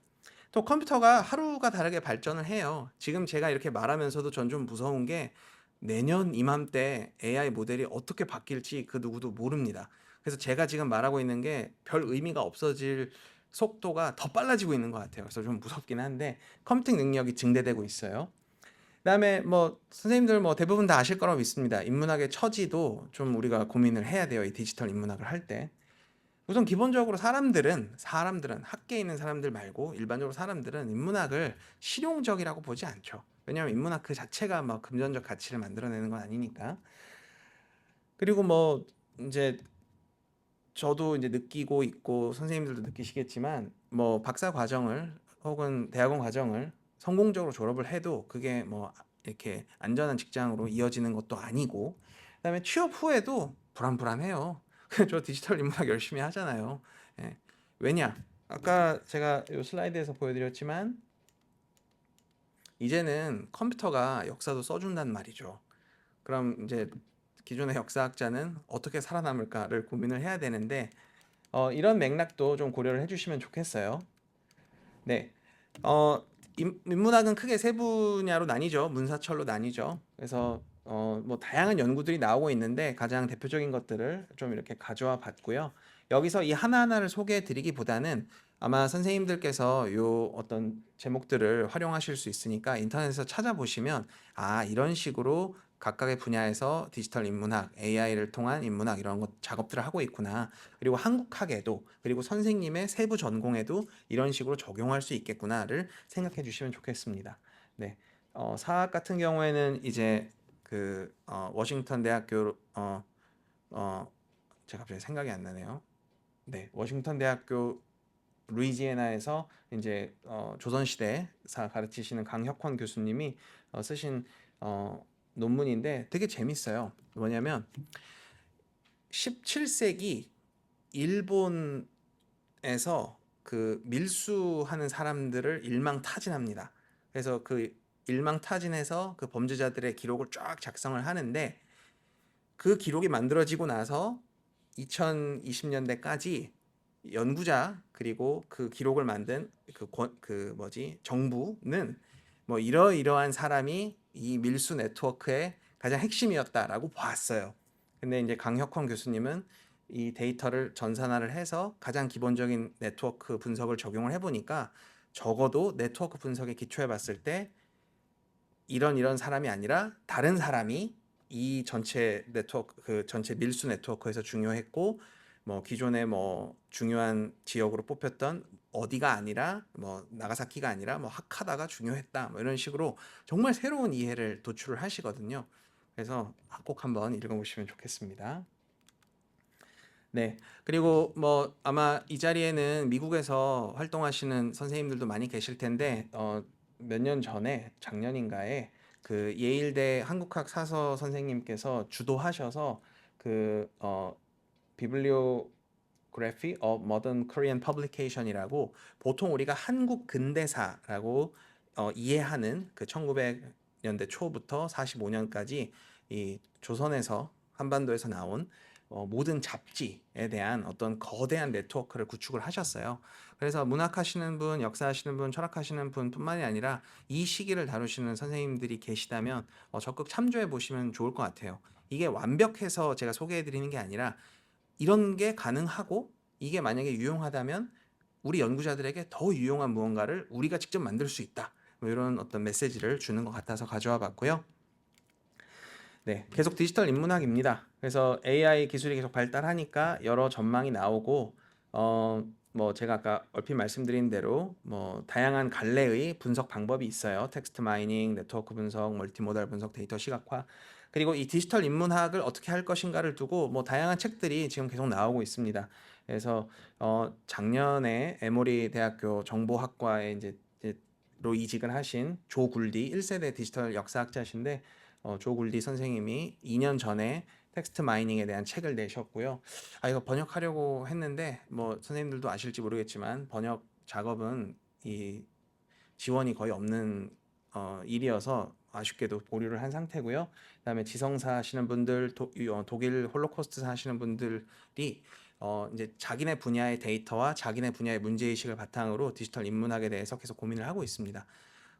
또 컴퓨터가 하루가 다르게 발전을 해요. 지금 제가 이렇게 말하면서도 전 좀 무서운 게, 내년 이맘때 AI 모델이 어떻게 바뀔지 그 누구도 모릅니다. 그래서 제가 지금 말하고 있는 게 별 의미가 없어질 속도가 더 빨라지고 있는 것 같아요. 그래서 좀 무섭긴 한데 컴퓨팅 능력이 증대되고 있어요. 그다음에 뭐 선생님들 뭐 대부분 다 아실 거라고 믿습니다. 인문학의 처지도 좀 우리가 고민을 해야 돼요. 이 디지털 인문학을 할 때. 우선 기본적으로 사람들은 학계에 있는 사람들 말고 일반적으로 사람들은 인문학을 실용적이라고 보지 않죠. 왜냐하면 인문학 그 자체가 막 금전적 가치를 만들어내는 건 아니니까. 그리고 뭐 이제 저도 이제 느끼고 있고 선생님들도 느끼시겠지만, 뭐 박사 과정을 혹은 대학원 과정을 성공적으로 졸업을 해도 그게 뭐 이렇게 안전한 직장으로 이어지는 것도 아니고, 그다음에 취업 후에도 불안불안해요. 저 디지털 인문학 열심히 하잖아요. 예. 왜냐? 아까 제가 이 슬라이드에서 보여드렸지만 이제는 컴퓨터가 역사도 써준단 말이죠. 그럼 이제 기존의 역사학자는 어떻게 살아남을까를 고민을 해야 되는데, 이런 맥락도 좀 고려를 해주시면 좋겠어요. 네, 인문학은 크게 세 분야로 나뉘죠. 문사철로 나뉘죠. 그래서 뭐 다양한 연구들이 나오고 있는데 가장 대표적인 것들을 좀 이렇게 가져와 봤고요. 여기서 이 하나하나를 소개해 드리기보다는 아마 선생님들께서 요 어떤 제목들을 활용하실 수 있으니까 인터넷에서 찾아보시면, 아, 이런 식으로 각각의 분야에서 디지털 인문학, AI를 통한 인문학 이런 것 작업들을 하고 있구나. 그리고 한국학에도, 그리고 선생님의 세부 전공에도 이런 식으로 적용할 수 있겠구나를 생각해 주시면 좋겠습니다. 네, 사학 같은 경우에는 이제 그 워싱턴 대학교 제가 갑자기 생각이 안 나네요. 네, 워싱턴 대학교 루이지애나에서 이제 조선시대사 가르치시는 강혁헌 교수님이 쓰신 논문인데 되게 재밌어요. 뭐냐면 17세기 일본에서 그 밀수하는 사람들을 일망타진합니다. 그래서 그 일망타진해서 그 범죄자들의 기록을 쫙 작성을 하는데, 그 기록이 만들어지고 나서 2020년대까지 연구자 그리고 그 기록을 만든 그 뭐지 정부는 뭐 이러이러한 사람이 이 밀수 네트워크의 가장 핵심이었다라고 봤어요. 근데 이제 강혁헌 교수님은 이 데이터를 전산화를 해서 가장 기본적인 네트워크 분석을 적용을 해보니까, 적어도 네트워크 분석에 기초해 봤을 때 이런 사람이 아니라 다른 사람이 이 전체 네트워크, 그 전체 밀수 네트워크에서 중요했고, 뭐 기존에 뭐 중요한 지역으로 뽑혔던 어디가 아니라 뭐 나가사키가 아니라 뭐 하카다가 중요했다, 뭐 이런 식으로 정말 새로운 이해를 도출을 하시거든요. 그래서 꼭 한번 읽어보시면 좋겠습니다. 네, 그리고 뭐 아마 이 자리에는 미국에서 활동하시는 선생님들도 많이 계실 텐데, 몇 년 전에 작년인가에 그 예일대 한국학 사서 선생님께서 주도하셔서 그 Bibliography of Modern Korean Publication이라고, 보통 우리가 한국 근대사라고 이해하는 그 1900년대 초부터 45년까지 이 조선에서 한반도에서 나온 모든 잡지에 대한 어떤 거대한 네트워크를 구축을 하셨어요. 그래서 문학하시는 분, 역사하시는 분, 철학하시는 분뿐만이 아니라 이 시기를 다루시는 선생님들이 계시다면 적극 참조해 보시면 좋을 것 같아요. 이게 완벽해서 제가 소개해 드리는 게 아니라, 이런 게 가능하고 이게 만약에 유용하다면 우리 연구자들에게 더 유용한 무언가를 우리가 직접 만들 수 있다, 뭐 이런 어떤 메시지를 주는 것 같아서 가져와 봤고요. 네, 계속 디지털 인문학입니다. 그래서 AI 기술이 계속 발달하니까 여러 전망이 나오고, 뭐 제가 아까 얼핏 말씀드린 대로 뭐 다양한 갈래의 분석 방법이 있어요. 텍스트 마이닝, 네트워크 분석, 멀티모달 분석, 데이터 시각화. 그리고 이 디지털 인문학을 어떻게 할 것인가를 두고 뭐 다양한 책들이 지금 계속 나오고 있습니다. 그래서 작년에 에모리 대학교 정보학과에 로 이직을 하신 조 굴디 1세대 디지털 역사학자신데 조 굴디 선생님이 2년 전에 텍스트 마이닝에 대한 책을 내셨고요. 이거 번역하려고 했는데 뭐 선생님들도 아실지 모르겠지만 번역 작업은 이 지원이 거의 없는 일이어서 아쉽게도 보류를 한 상태고요. 그다음에 지성사 하시는 분들, 독일 홀로코스트 하시는 분들이 이제 자기네 분야의 데이터와 자기네 분야의 문제의식을 바탕으로 디지털 인문학에 대해서 계속 고민을 하고 있습니다.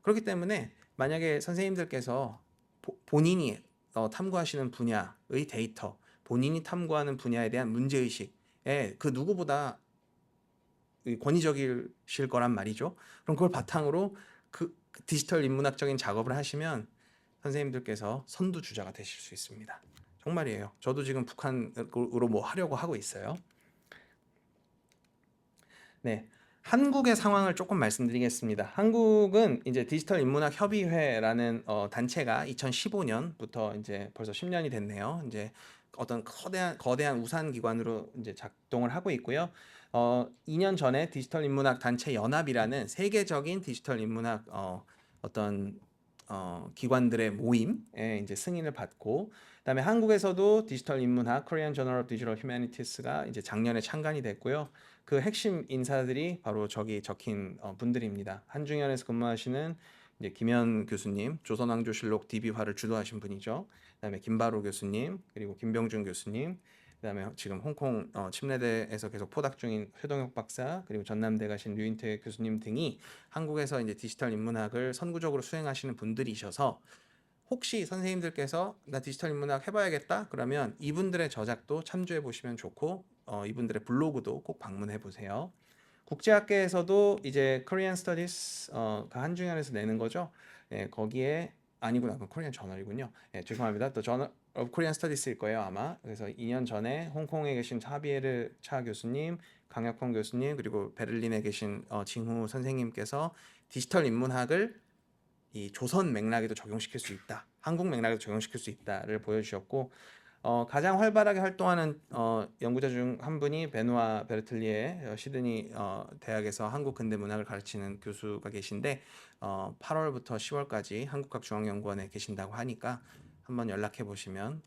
그렇기 때문에 만약에 선생님들께서 본인이 탐구하시는 분야의 데이터, 본인이 탐구하는 분야에 대한 문제의식에 그 누구보다 권위적이실 거란 말이죠. 그럼 그걸 바탕으로 그 디지털 인문학적인 작업을 하시면 선생님들께서 선두주자가 되실 수 있습니다. 정말이에요. 저도 지금 북한으로 뭐 하려고 하고 있어요. 네. 한국의 상황을 조금 말씀드리겠습니다. 한국은 이제 디지털 인문학 협의회라는 단체가 2015년부터 이제 벌써 10년이 됐네요. 이제 어떤 거대한 우산 기관으로 이제 작동을 하고 있고요. 2년 전에 디지털 인문학 단체 연합이라는 세계적인 디지털 인문학 어떤 기관들의 모임에 이제 승인을 받고, 그다음에 한국에서도 디지털 인문학 Korean Journal of Digital Humanities가 이제 작년에 창간이 됐고요. 그 핵심 인사들이 바로 저기 적힌 분들입니다. 한중현에서 근무하시는 이제 김현 교수님, 조선왕조실록 DB화를 주도하신 분이죠. 그다음에 김바로 교수님, 그리고 김병준 교수님, 그다음에 지금 홍콩 침례대에서 계속 포닥 중인 회동혁 박사, 그리고 전남대 가신 류인태 교수님 등이 한국에서 이제 디지털 인문학을 선구적으로 수행하시는 분들이셔서 혹시 선생님들께서 나 디지털 인문학 해봐야겠다 그러면 이분들의 저작도 참조해 보시면 좋고 이분들의 블로그도 꼭 방문해 보세요. 국제학계에서도 이제 Korean Studies 그 한중현에서 내는 거죠. 예, 거기에 아니구나. 그 코리안 저널이군요. 예, 죄송합니다. 또 저널 코리안 스터디스일 거예요, 아마. 그래서 2년 전에 홍콩에 계신 차비에르 차 교수님, 강혁헌 교수님, 그리고 베를린에 계신 징후 선생님께서 디지털 인문학을 이 조선 맥락에도 적용시킬 수 있다. 한국 맥락에도 적용시킬 수 있다를 보여주셨고 가장 활발하게 활동하는 연구자 중 한 분이 베누아 베르틀리에 시드니 대학에서 한국 근대 문학을 가르치는 교수가 계신데 8월부터 10월까지 한국학중앙연구원에 계신다고 하니까 한번 연락해 보시면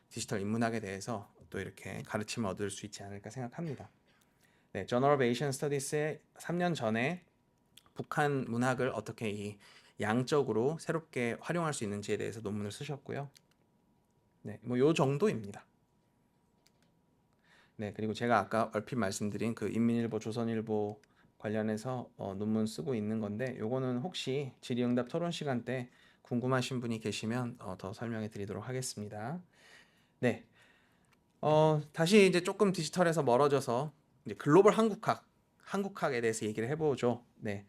디지털 인문학에 대해서 또 이렇게 가르침을 얻을 수 있지 않을까 생각합니다. 네, Journal of Asian Studies에 3년 전에 북한 문학을 어떻게 이 양적으로 새롭게 활용할 수 있는지에 대해서 논문을 쓰셨고요. 네, 뭐 요 정도입니다. 네, 그리고 제가 아까 얼핏 말씀드린 그 인민일보, 조선일보 관련해서 논문 쓰고 있는 건데 요거는 혹시 질의응답 토론 시간 때 궁금하신 분이 계시면 더 설명해 드리도록 하겠습니다. 네, 다시 이제 조금 디지털에서 멀어져서 이제 글로벌 한국학에 대해서 얘기를 해보죠. 네,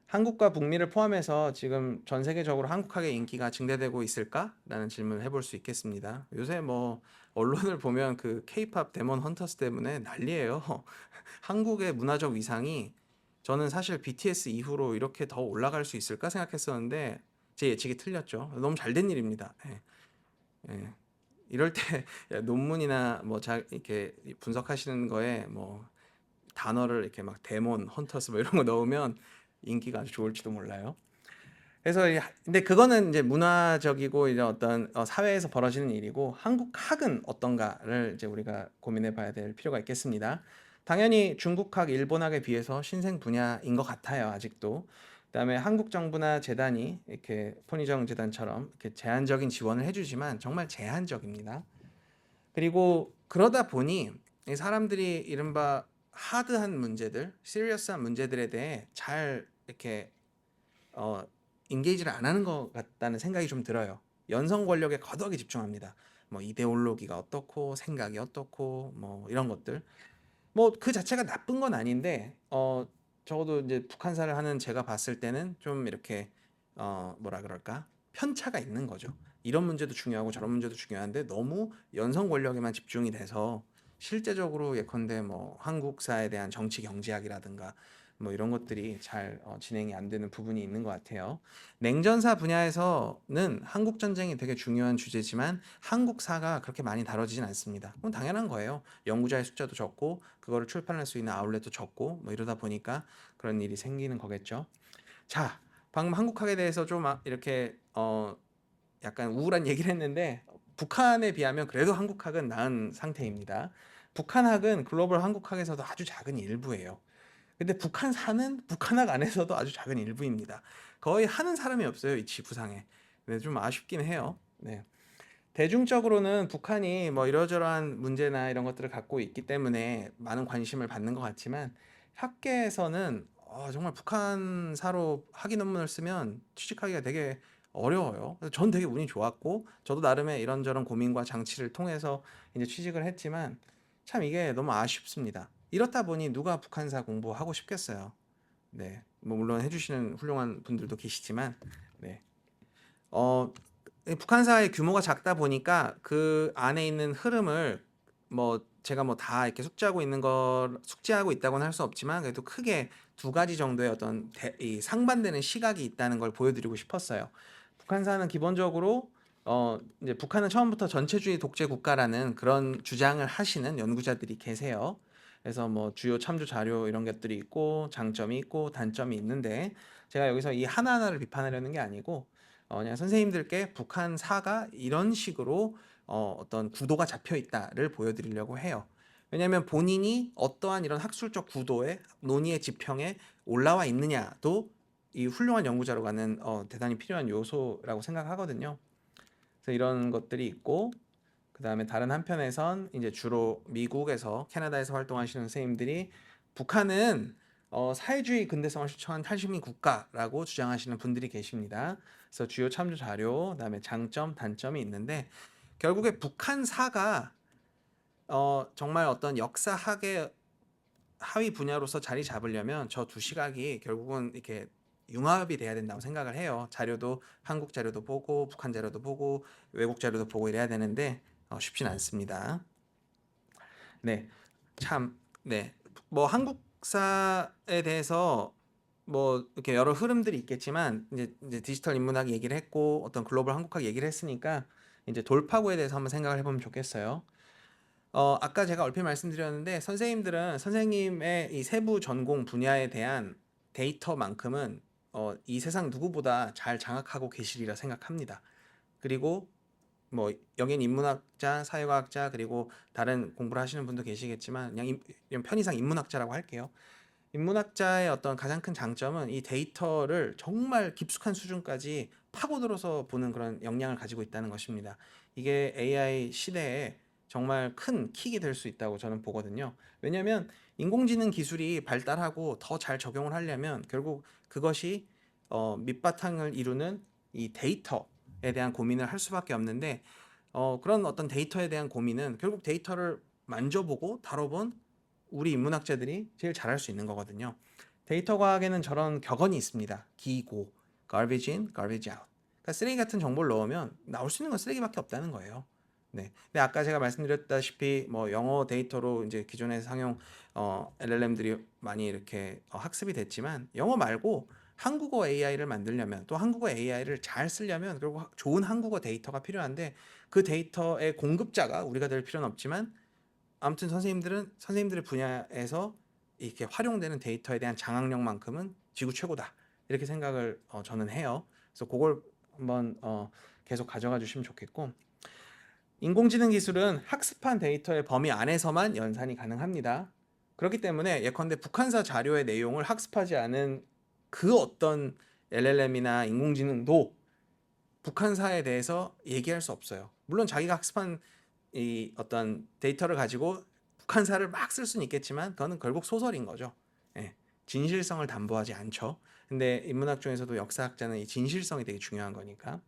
한국과 북미를 포함해서 지금 전 세계적으로 한국학의 인기가 증대되고 있을까라는 질문을 해볼 수 있겠습니다. 요새 뭐 언론을 보면 그 K-팝 데몬 헌터스 때문에 난리예요. 한국의 문화적 위상이 저는 사실 BTS 이후로 이렇게 더 올라갈 수 있을까 생각했었는데 제 예측이 틀렸죠. 너무 잘 된 일입니다. 예, 예. 이럴 때 논문이나 뭐 이렇게 분석하시는 거에 뭐 단어를 이렇게 막 데몬, 헌터스 뭐 이런 거 넣으면 인기가 아주 좋을지도 몰라요. 그래서 근데 그거는 이제 문화적이고 이제 어떤 사회에서 벌어지는 일이고 한국 학은 어떤가를 이제 우리가 고민해 봐야 될 필요가 있겠습니다. 당연히 중국학, 일본학에 비해서 신생 분야인 것 같아요, 아직도. 그다음에 한국 정부나 재단이 이렇게 손희정 재단처럼 이렇게 제한적인 지원을 해주지만 정말 제한적입니다. 그리고 그러다 보니 이 사람들이 이른바 하드한 문제들, 시리어스한 문제들에 대해 잘 이렇게 인게이지를 안 하는 것 같다는 생각이 좀 들어요. 연성 권력에 거덕에 집중합니다. 뭐 이데올로기가 어떻고 생각이 어떻고 뭐 이런 것들. 뭐 그 자체가 나쁜 건 아닌데 적어도 이제 북한사를 하는 제가 봤을 때는 좀 이렇게 뭐라 그럴까? 편차가 있는 거죠. 이런 문제도 중요하고 저런 문제도 중요한데 너무 연성 권력에만 집중이 돼서 실제적으로 예컨대 뭐 한국사에 대한 정치 경제학이라든가 뭐 이런 것들이 잘 진행이 안 되는 부분이 있는 것 같아요. 냉전사 분야에서는 한국 전쟁이 되게 중요한 주제지만 한국사가 그렇게 많이 다뤄지진 않습니다. 그건 당연한 거예요. 연구자의 숫자도 적고 그거를 출판할 수 있는 아울렛도 적고 뭐 이러다 보니까 그런 일이 생기는 거겠죠. 자, 방금 한국학에 대해서 좀 이렇게 약간 우울한 얘기를 했는데 북한에 비하면 그래도 한국학은 나은 상태입니다. 북한학은 글로벌 한국학에서도 아주 작은 일부예요. 근데 북한사는 북한학 안에서도 아주 작은 일부입니다. 거의 하는 사람이 없어요, 이 지구상에. 네, 좀 아쉽긴 해요. 네. 대중적으로는 북한이 뭐 이러저러한 문제나 이런 것들을 갖고 있기 때문에 많은 관심을 받는 것 같지만 학계에서는 정말 북한사로 학위 논문을 쓰면 취직하기가 되게 어려워요. 그래서 전 되게 운이 좋았고 저도 나름의 이런저런 고민과 장치를 통해서 이제 취직을 했지만 참 이게 너무 아쉽습니다. 이렇다 보니 누가 북한사 공부하고 싶겠어요. 네, 뭐 물론 해주시는 훌륭한 분들도 계시지만 네. 어, 북한사의 규모가 작다 보니까 그 안에 있는 흐름을 뭐 제가 뭐 다 이렇게 숙지하고 있다고는 할 수 없지만 그래도 크게 두 가지 정도의 어떤 이 상반되는 시각이 있다는 걸 보여드리고 싶었어요. 북한사는 기본적으로 이제 북한은 처음부터 전체주의 독재 국가라는 그런 주장을 하시는 연구자들이 계세요. 그래서 뭐 주요 참조 자료 이런 것들이 있고 장점이 있고 단점이 있는데 제가 여기서 이 하나하나를 비판하려는 게 아니고 그냥 선생님들께 북한사가 이런 식으로 어떤 구도가 잡혀 있다를 보여드리려고 해요. 왜냐하면 본인이 어떠한 이런 학술적 구도에 논의의 지평에 올라와 있느냐도 이 훌륭한 연구자로 가는 대단히 필요한 요소라고 생각하거든요. 그래서 이런 것들이 있고 그 다음에 다른 한편에선 이제 주로 미국에서 캐나다에서 활동하시는 선생님들이 북한은 사회주의 근대성을 실천한 탈식민 국가라고 주장하시는 분들이 계십니다. 그래서 주요 참조 자료, 그다음에 장점, 단점이 있는데 결국에 북한사가 정말 어떤 역사학의 하위 분야로서 자리 잡으려면 저 두 시각이 결국은 이렇게 융합이 돼야 된다고 생각을 해요. 자료도 한국 자료도 보고 북한 자료도 보고 외국 자료도 보고 이래야 되는데 쉽진 않습니다. 네, 참, 네, 뭐 한국사에 대해서 뭐 이렇게 여러 흐름들이 있겠지만 이제 디지털 인문학 얘기를 했고 어떤 글로벌 한국학 얘기를 했으니까 이제 돌파구에 대해서 한번 생각을 해보면 좋겠어요. 아까 제가 얼핏 말씀드렸는데 선생님들은 선생님의 이 세부 전공 분야에 대한 데이터만큼은 이 세상 누구보다 잘 장악하고 계시리라 생각합니다. 그리고 뭐 여긴 인문학자, 사회과학자 그리고 다른 공부를 하시는 분도 계시겠지만 그냥 편의상 인문학자라고 할게요. 인문학자의 어떤 가장 큰 장점은 이 데이터를 정말 깊숙한 수준까지 파고들어서 보는 그런 역량을 가지고 있다는 것입니다. 이게 AI 시대에 정말 큰 킥이 될 수 있다고 저는 보거든요. 왜냐하면 인공지능 기술이 발달하고 더 잘 적용을 하려면 결국 그것이 밑바탕을 이루는 이 데이터에 대한 고민을 할 수밖에 없는데 그런 어떤 데이터에 대한 고민은 결국 데이터를 만져보고 다뤄본 우리 인문학자들이 제일 잘할 수 있는 거거든요. 데이터 과학에는 저런 격언이 있습니다. 기고, garbage in, garbage out. 그러니까 쓰레기 같은 정보를 넣으면 나올 수 있는 건 쓰레기밖에 없다는 거예요. 네. 근데 아까 제가 말씀드렸다시피 뭐 영어 데이터로 이제 기존의 상용 LLM들이 많이 이렇게 학습이 됐지만 영어 말고 한국어 AI를 만들려면 또 한국어 AI를 잘 쓰려면 결국 좋은 한국어 데이터가 필요한데 그 데이터의 공급자가 우리가 될 필요는 없지만 아무튼 선생님들의 분야에서 이렇게 활용되는 데이터에 대한 장악력만큼은 지구 최고다 이렇게 생각을 저는 해요. 그래서 그걸 한번 계속 가져가 주시면 좋겠고 인공지능 기술은 학습한 데이터의 범위 안에서만 연산이 가능합니다. 그렇기 때문에 예컨대 북한사 자료의 내용을 학습하지 않은 그 어떤 LLM이나 인공지능도 북한사에 대해서 얘기할 수 없어요. 물론 자기가 학습한 이 어떤 데이터를 가지고 북한사를 막 쓸 수는 있겠지만 그거는 결국 소설인 거죠. 예, 진실성을 담보하지 않죠. 근데 인문학 중에서도 역사학자는 이 진실성이 되게 중요한 거니까.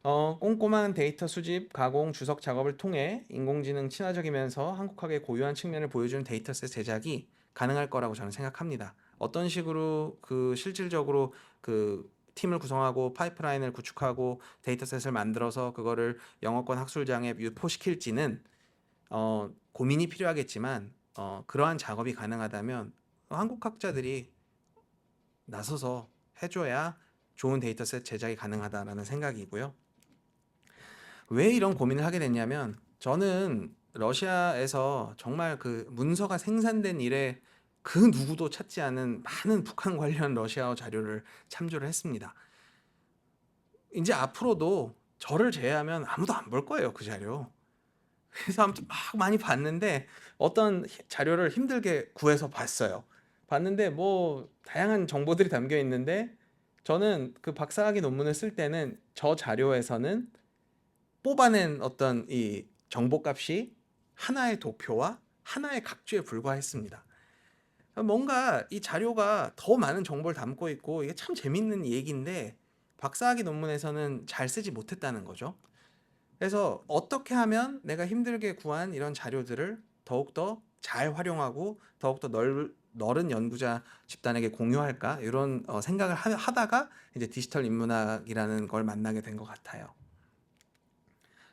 꼼꼼한 데이터 수집, 가공, 주석 작업을 통해 인공지능 친화적이면서 한국학의 고유한 측면을 보여주는 데이터셋 제작이 가능할 거라고 저는 생각합니다. 어떤 식으로 그 실질적으로 그 팀을 구성하고 파이프라인을 구축하고 데이터셋을 만들어서 그거를 영어권 학술장에 유포시킬지는 고민이 필요하겠지만 그러한 작업이 가능하다면 한국 학자들이 나서서 해줘야 좋은 데이터셋 제작이 가능하다라는 생각이고요. 왜 이런 고민을 하게 됐냐면 저는 러시아에서 정말 그 문서가 생산된 이래 그 누구도 찾지 않은 많은 북한 관련 러시아어 자료를 참조를 했습니다. 이제 앞으로도 저를 제외하면 아무도 안 볼 거예요, 그 자료. 그래서 아무튼 막 많이 봤는데 어떤 자료를 힘들게 구해서 봤어요. 봤는데 뭐 다양한 정보들이 담겨 있는데 저는 그 박사학위 논문을 쓸 때는 저 자료에서는 뽑아낸 어떤 이 정보값이 하나의 도표와 하나의 각주에 불과했습니다. 뭔가 이 자료가 더 많은 정보를 담고 있고 이게 참 재밌는 얘기인데 박사학위 논문에서는 잘 쓰지 못했다는 거죠. 그래서 어떻게 하면 내가 힘들게 구한 이런 자료들을 더욱더 잘 활용하고 더욱더 넓은 연구자 집단에게 공유할까 이런 생각을 하다가 이제 디지털 인문학이라는 걸 만나게 된 것 같아요.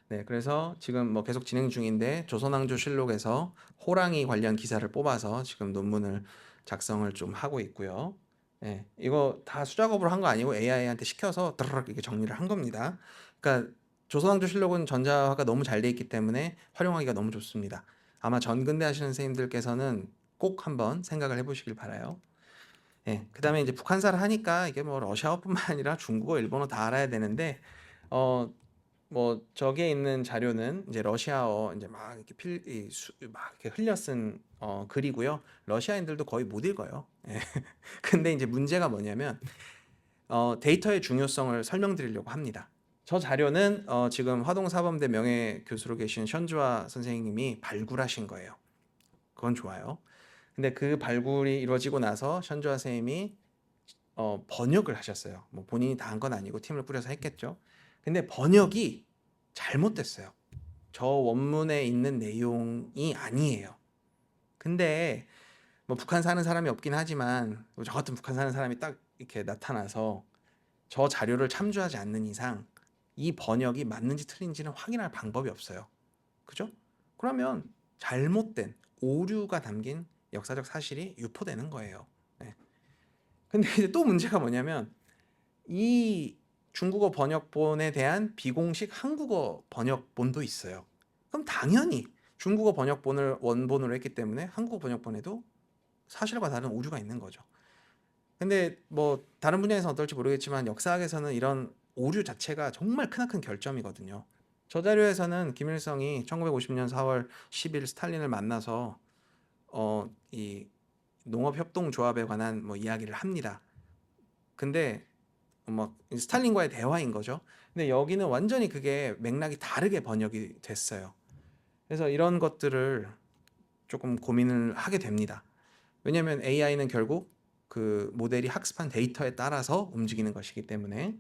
네, 그래서 지금 뭐 계속 진행 중인데 조선왕조실록에서 호랑이 관련 기사를 뽑아서 지금 논문을 작성을 좀 하고 있고요. 네, 이거 다 수작업으로 한 거 아니고 AI한테 시켜서 드르륵 이렇게 정리를 한 겁니다. 그러니까 조선왕조실록은 전자화가 너무 잘 돼 있기 때문에 활용하기가 너무 좋습니다. 아마 전근대 하시는 선생님들께서는 꼭 한번 생각을 해보시길 바라요. 예, 그다음에 이제 북한사를 하니까 이게 뭐 러시아어뿐만 아니라 중국어, 일본어 다 알아야 되는데 어, 뭐 저기에 있는 자료는 이제 러시아어 이제 막 이렇게 막 이렇게 흘려 쓴 글이고요. 러시아인들도 거의 못 읽어요. 예. 근데 이제 문제가 뭐냐면 데이터의 중요성을 설명드리려고 합니다. 저 자료는 지금 화동사범대 명예 교수로 계신 션주아 선생님이 발굴하신 거예요. 그건 좋아요. 근데 그 발굴이 이루어지고 나서 션주아 선생님이 번역을 하셨어요. 뭐 본인이 다 한 건 아니고 팀을 꾸려서 했겠죠. 근데 번역이 잘못됐어요. 저 원문에 있는 내용이 아니에요. 근데 뭐 북한 사는 사람이 없긴 하지만 저 같은 북한 사는 사람이 딱 이렇게 나타나서 저 자료를 참조하지 않는 이상 이 번역이 맞는지 틀린지는 확인할 방법이 없어요. 그죠? 그러면 잘못된 오류가 담긴 역사적 사실이 유포되는 거예요. 네. 근데 이제 또 문제가 뭐냐면 이 중국어 번역본에 대한 비공식 한국어 번역본도 있어요. 그럼 당연히 중국어 번역본을 원본으로 했기 때문에 한국어 번역본에도 사실과 다른 오류가 있는 거죠. 근데 뭐 다른 분야에서 어떨지 모르겠지만 역사학에서는 이런 오류 자체가 정말 크나큰 결점이거든요. 저 자료에서는 김일성이 1950년 4월 10일 스탈린을 만나서 이 농업협동조합에 관한 뭐 이야기를 합니다. 근데 막 스탈린과의 대화인 거죠. 근데 여기는 완전히 그게 맥락이 다르게 번역이 됐어요. 그래서 이런 것들을 조금 고민을 하게 됩니다. 왜냐하면 AI는 결국 그 모델이 학습한 데이터에 따라서 움직이는 것이기 때문에.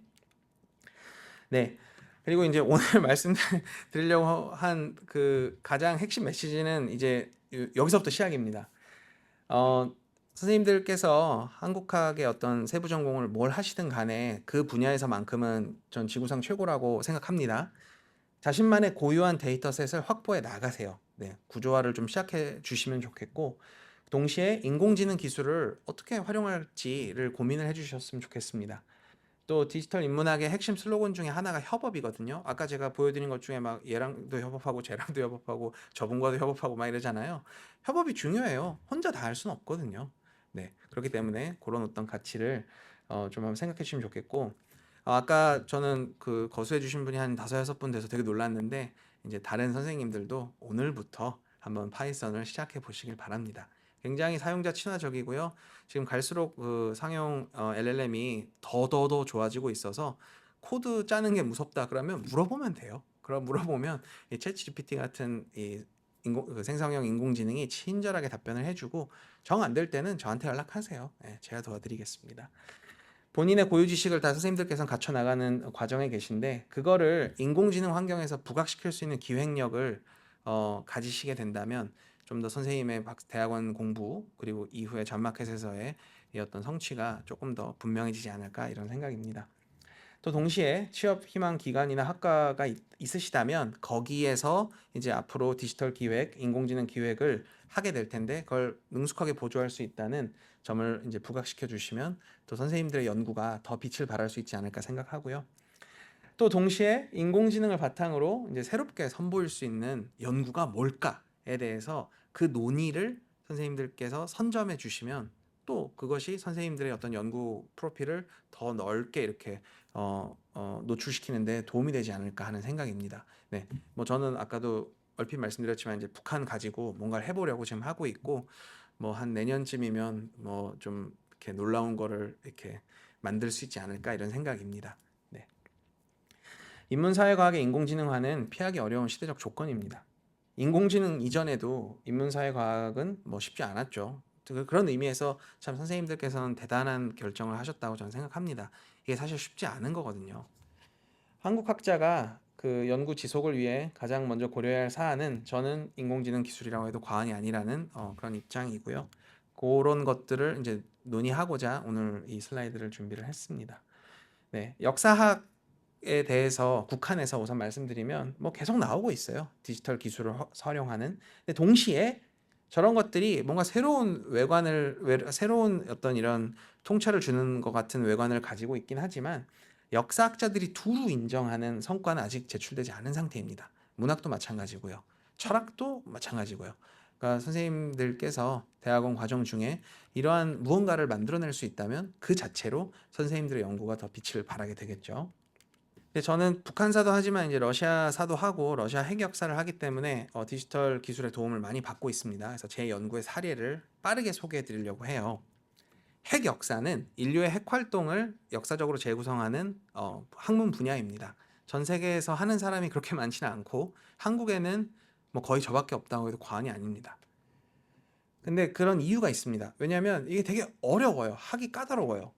네. 그리고 이제 오늘 말씀드리려고 한 그 가장 핵심 메시지는 이제 여기서부터 시작입니다. 선생님들께서 한국학의 어떤 세부 전공을 뭘 하시든 간에 그 분야에서만큼은 전 지구상 최고라고 생각합니다. 자신만의 고유한 데이터셋을 확보해 나가세요. 네, 구조화를 좀 시작해 주시면 좋겠고, 동시에 인공지능 기술을 어떻게 활용할지를 고민을 해주셨으면 좋겠습니다. 또 디지털 인문학의 핵심 슬로건 중에 하나가 협업이거든요. 아까 제가 보여드린 것 중에 막 얘랑도 협업하고 쟤랑도 협업하고 저분과도 협업하고 막 이러잖아요. 협업이 중요해요. 혼자 다 할 수는 없거든요. 네, 그렇기 때문에 그런 어떤 가치를 좀 한번 생각해 주시면 좋겠고, 아까 저는 그 거수해 주신 분이 한 5-6분 돼서 되게 놀랐는데 이제 다른 선생님들도 오늘부터 한번 파이썬을 시작해 보시길 바랍니다. 굉장히 사용자 친화적이고요. 지금 갈수록 그 상용 LLM이 더 좋아지고 있어서 코드 짜는 게 무섭다 그러면 물어보면 돼요. 그럼 물어보면 이 챗GPT 같은 이 그 생성형 인공지능이 친절하게 답변을 해주고 정 안 될 때는 저한테 연락하세요. 네, 제가 도와드리겠습니다. 본인의 고유 지식을 다 선생님들께서 갖춰 나가는 과정에 계신데 그거를 인공지능 환경에서 부각시킬 수 있는 기획력을 가지시게 된다면 좀 더 선생님의 대학원 공부 그리고 이후에 잔마켓에서의 이 어떤 성취가 조금 더 분명해지지 않을까 이런 생각입니다. 또 동시에 취업 희망 기관이나 학과가 있으시다면 거기에서 이제 앞으로 디지털 기획, 인공지능 기획을 하게 될 텐데 그걸 능숙하게 보조할 수 있다는 점을 이제 부각시켜 주시면 또 선생님들의 연구가 더 빛을 발할 수 있지 않을까 생각하고요. 또 동시에 인공지능을 바탕으로 이제 새롭게 선보일 수 있는 연구가 뭘까에 대해서 그 논의를 선생님들께서 선점해 주시면 또 그것이 선생님들의 어떤 연구 프로필을 더 넓게 이렇게 노출시키는 데 도움이 되지 않을까 하는 생각입니다. 네, 뭐 저는 아까도 얼핏 말씀드렸지만 이제 북한 가지고 뭔가를 해보려고 지금 하고 있고 뭐 한 내년쯤이면 뭐 좀 이렇게 놀라운 거를 이렇게 만들 수 있지 않을까 이런 생각입니다. 네. 인문사회과학의 인공지능화는 피하기 어려운 시대적 조건입니다. 인공지능 이전에도 인문사회과학은 뭐 쉽지 않았죠. 그런 의미에서 참 선생님들께서는 대단한 결정을 하셨다고 저는 생각합니다. 이게 사실 쉽지 않은 거거든요. 한국 학자가 그 연구 지속을 위해 가장 먼저 고려해야 할 사안은 저는 인공지능 기술이라고 해도 과언이 아니라는 그런 입장이고요. 그런 것들을 이제 논의하고자 오늘 이 슬라이드를 준비를 했습니다. 네, 역사학에 대해서 국한에서 우선 말씀드리면 뭐 계속 나오고 있어요. 디지털 기술을 활용하는. 근데 동시에 저런 것들이 뭔가 새로운 어떤 이런 통찰을 주는 것 같은 외관을 가지고 있긴 하지만 역사학자들이 두루 인정하는 성과는 아직 제출되지 않은 상태입니다. 문학도 마찬가지고요. 철학도 마찬가지고요. 그러니까 선생님들께서 대학원 과정 중에 이러한 무언가를 만들어낼 수 있다면 그 자체로 선생님들의 연구가 더 빛을 발하게 되겠죠. 근데 저는 북한사도 하지만 이제 러시아사도 하고 러시아 핵 역사를 하기 때문에 디지털 기술의 도움을 많이 받고 있습니다. 그래서 제 연구의 사례를 빠르게 소개해 드리려고 해요. 핵 역사는 인류의 핵 활동을 역사적으로 재구성하는 학문 분야입니다. 전 세계에서 하는 사람이 그렇게 많지는 않고 한국에는 뭐 거의 저밖에 없다고 해도 과언이 아닙니다. 근데 그런 이유가 있습니다. 왜냐하면 이게 되게 어려워요. 하기 까다로워요.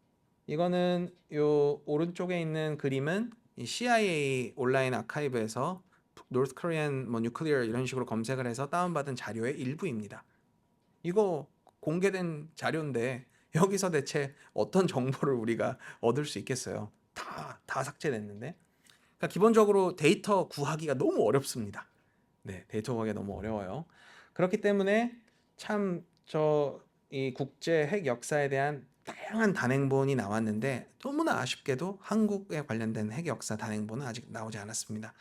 이거는 요 오른쪽에 있는 그림은 이 CIA 온라인 아카이브에서 노스 코리안 뭐 뉴클리어 이런 식으로 검색을 해서 다운받은 자료의 일부입니다. 이거 공개된 자료인데 여기서 대체 어떤 정보를 우리가 얻을 수 있겠어요? 다 삭제됐는데. 그러니까 기본적으로 데이터 구하기가 너무 어렵습니다. 네, 데이터 구하기가 너무 어려워요. 그렇기 때문에 참 이 국제 핵 역사에 대한 다양한 단행본이 나왔는데 너무나 아쉽게도 한국에 관련된 핵 역사 단행본은 아직 나오지 않았습니다.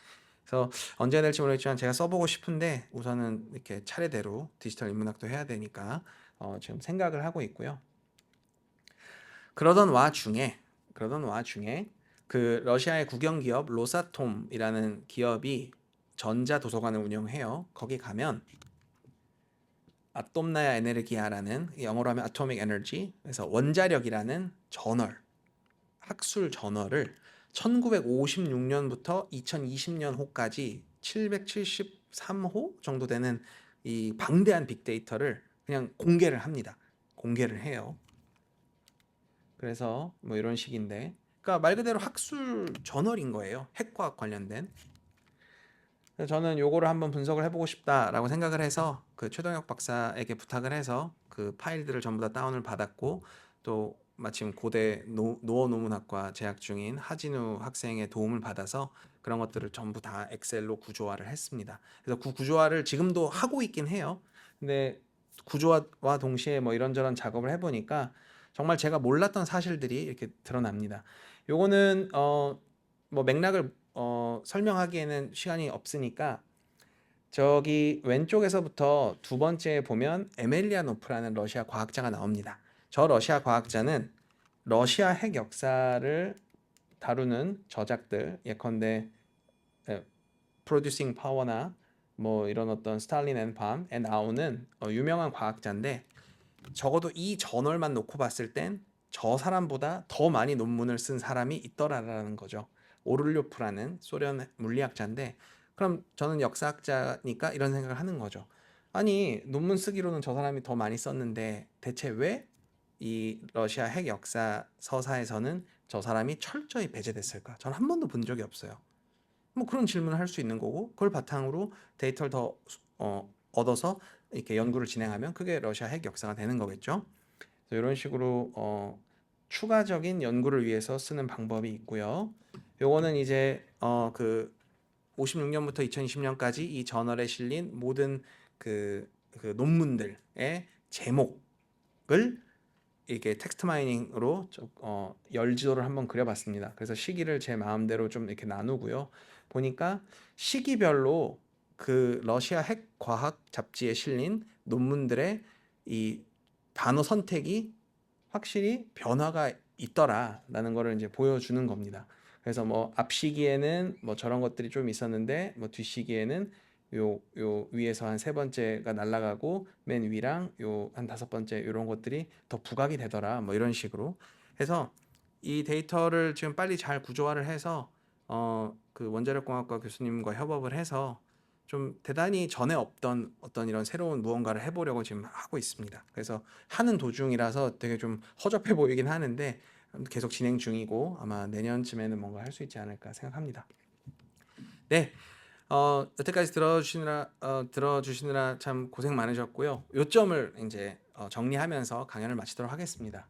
그래서 언제 될지 모르겠지만 제가 써보고 싶은데 우선은 이렇게 차례대로 디지털 인문학도 해야 되니까 지금 생각을 하고 있고요. 그러던 와중에 그 러시아의 국영기업 로사톰이라는 기업이 전자도서관을 운영해요. 거기 가면 아톰나야 에네르기아라는 영어로 하면 아토믹 에너지 그래서 원자력이라는 학술 저널을 1956년부터 2020년호까지 773호 정도 되는 이 방대한 빅데이터를 그냥 공개를 합니다. 공개를 해요. 그래서 뭐 이런 식인데 그러니까 말 그대로 학술 저널인 거예요. 핵과학 관련된. 그래서 저는 요거를 한번 분석을 해보고 싶다라고 생각을 해서 그 최동혁 박사에게 부탁을 해서 그 파일들을 전부 다 다운을 받았고 또 마침 고대 노어 노문학과 재학 중인 하진우 학생의 도움을 받아서 그런 것들을 전부 다 엑셀로 구조화를 했습니다. 그래서 그 구조화를 지금도 하고 있긴 해요. 근데 구조화와 동시에 뭐 이런저런 작업을 해보니까 정말 제가 몰랐던 사실들이 이렇게 드러납니다. 요거는 뭐 맥락을 설명하기에는 시간이 없으니까 저기 왼쪽에서부터 두 번째에 보면 에멜리아노프라는 러시아 과학자가 나옵니다. 저 러시아 과학자는 러시아 핵 역사를 다루는 저작들 예컨대 Producing Power나 뭐 이런 어떤 스탈린 앤 밤에 나오는 유명한 과학자인데 적어도 이 저널만 놓고 봤을 땐 저 사람보다 더 많이 논문을 쓴 사람이 있더라라는 거죠. 오를료프라는 소련 물리학자인데 그럼 저는 역사학자니까 이런 생각을 하는 거죠. 아니 논문 쓰기로는 저 사람이 더 많이 썼는데 대체 왜 이 러시아 핵 역사 서사에서는 저 사람이 철저히 배제됐을까? 저는 한 번도 본 적이 없어요. 뭐 그런 질문을 할 수 있는 거고 그걸 바탕으로 데이터를 더 얻어서 이렇게 연구를 진행하면 그게 러시아 핵 역사가 되는 거겠죠. 그래서 이런 식으로 추가적인 연구를 위해서 쓰는 방법이 있고요. 요거는 이제 그 56년부터 2020년까지 이 저널에 실린 모든 그 논문들의 제목을 이렇게 텍스트 마이닝으로 열지도를 한번 그려봤습니다. 그래서 시기를 제 마음대로 좀 이렇게 나누고요. 보니까 시기별로 그 러시아 핵 과학 잡지에 실린 논문들의 이 단어 선택이 확실히 변화가 있더라라는 거를 이제 보여주는 겁니다. 그래서 뭐 앞 시기에는 뭐 저런 것들이 좀 있었는데 뭐 뒷 시기에는 요 위에서 한 세 번째가 날아가고 맨 위랑 요 한 다섯 번째 이런 것들이 더 부각이 되더라 뭐 이런 식으로 해서 이 데이터를 지금 빨리 잘 구조화를 해서 그 원자력공학과 교수님과 협업을 해서 좀 대단히 전에 없던 어떤 이런 새로운 무언가를 해보려고 지금 하고 있습니다. 그래서 하는 도중이라서 되게 좀 허접해 보이긴 하는데 계속 진행 중이고 아마 내년쯤에는 뭔가 할 수 있지 않을까 생각합니다. 네, 여태까지 들어주시느라 참 고생 많으셨고요. 요점을 이제 정리하면서 강연을 마치도록 하겠습니다.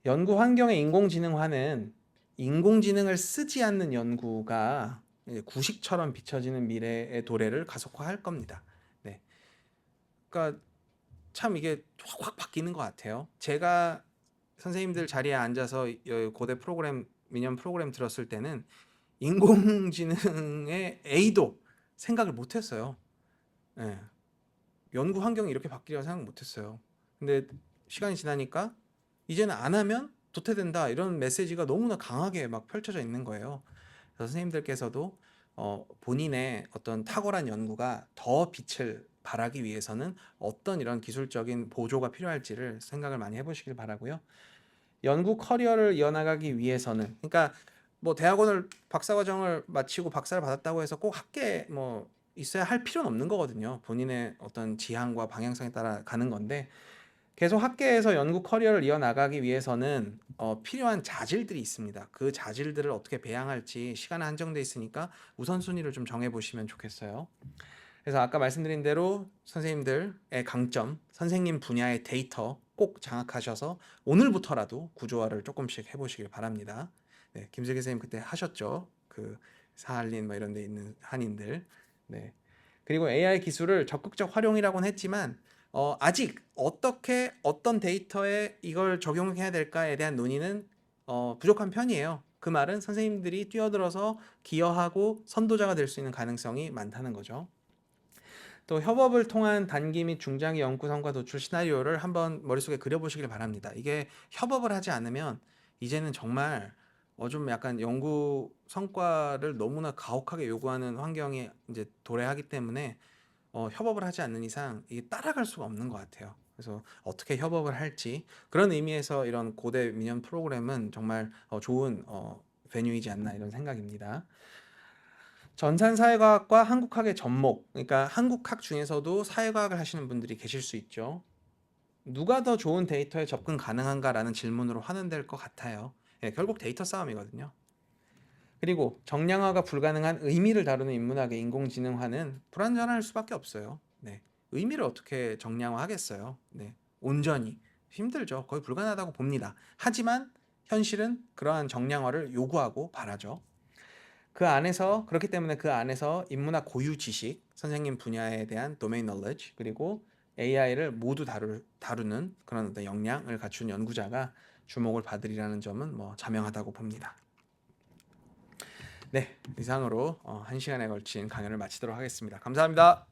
연구 환경의 인공지능화는 인공지능을 쓰지 않는 연구가 구식처럼 비춰지는 미래의 도래를 가속화할 겁니다. 네, 그러니까 참 이게 확 바뀌는 것 같아요. 제가 선생님들 자리에 앉아서 고대 프로그램 미년 프로그램 들었을 때는 인공지능의 A도 생각을 못했어요. 예, 연구 환경이 이렇게 바뀌리라 생각 못했어요. 근데 시간이 지나니까 이제는 안 하면 도태된다 이런 메시지가 너무나 강하게 막 펼쳐져 있는 거예요. 그래서 선생님들께서도 본인의 어떤 탁월한 연구가 더 빛을 발하기 위해서는 어떤 이런 기술적인 보조가 필요할지를 생각을 많이 해보시길 바라고요. 연구 커리어를 이어나가기 위해서는 그러니까 뭐 대학원을 박사과정을 마치고 박사를 받았다고 해서 꼭 학계에 뭐 있어야 할 필요는 없는 거거든요. 본인의 어떤 지향과 방향성에 따라 가는 건데 계속 학계에서 연구 커리어를 이어나가기 위해서는 필요한 자질들이 있습니다. 그 자질들을 어떻게 배양할지 시간은 한정돼 있으니까 우선순위를 좀 정해보시면 좋겠어요. 그래서 아까 말씀드린 대로 선생님들의 강점, 선생님 분야의 데이터 꼭 장악하셔서 오늘부터라도 구조화를 조금씩 해보시길 바랍니다. 네, 김슬기 선생님 그때 하셨죠? 그 사할린 뭐 이런 데 있는 한인들. 네. 그리고 AI 기술을 적극적 활용이라고는 했지만 아직 어떻게 어떤 데이터에 이걸 적용해야 될까에 대한 논의는 부족한 편이에요. 그 말은 선생님들이 뛰어들어서 기여하고 선도자가 될 수 있는 가능성이 많다는 거죠. 또 협업을 통한 단기 및 중장기 연구 성과 도출 시나리오를 한번 머릿속에 그려보시길 바랍니다. 이게 협업을 하지 않으면 이제는 정말 좀 약간 연구 성과를 너무나 가혹하게 요구하는 환경이 이제 도래하기 때문에 협업을 하지 않는 이상 이게 따라갈 수가 없는 것 같아요. 그래서 어떻게 협업을 할지 그런 의미에서 이런 고대 민연 프로그램은 정말 좋은 베뉴이지 않나 이런 생각입니다. 전산사회과학과 한국학의 접목, 그러니까 한국학 중에서도 사회과학을 하시는 분들이 계실 수 있죠. 누가 더 좋은 데이터에 접근 가능한가라는 질문으로 환원될 것 같아요. 예, 결국 데이터 싸움이거든요. 그리고 정량화가 불가능한 의미를 다루는 인문학의 인공지능화는 불완전할 수밖에 없어요. 네, 의미를 어떻게 정량화하겠어요? 네, 온전히 힘들죠. 거의 불가능하다고 봅니다. 하지만 현실은 그러한 정량화를 요구하고 바라죠. 그 안에서 그렇기 때문에 그 안에서 인문학 고유 지식, 선생님 분야에 대한 도메인 knowledge 그리고 AI를 모두 다루는 그런 어떤 역량을 갖춘 연구자가 주목을 받으리라는 점은 뭐 자명하다고 봅니다. 네, 이상으로 1시간에 걸친 강연을 마치도록 하겠습니다. 감사합니다.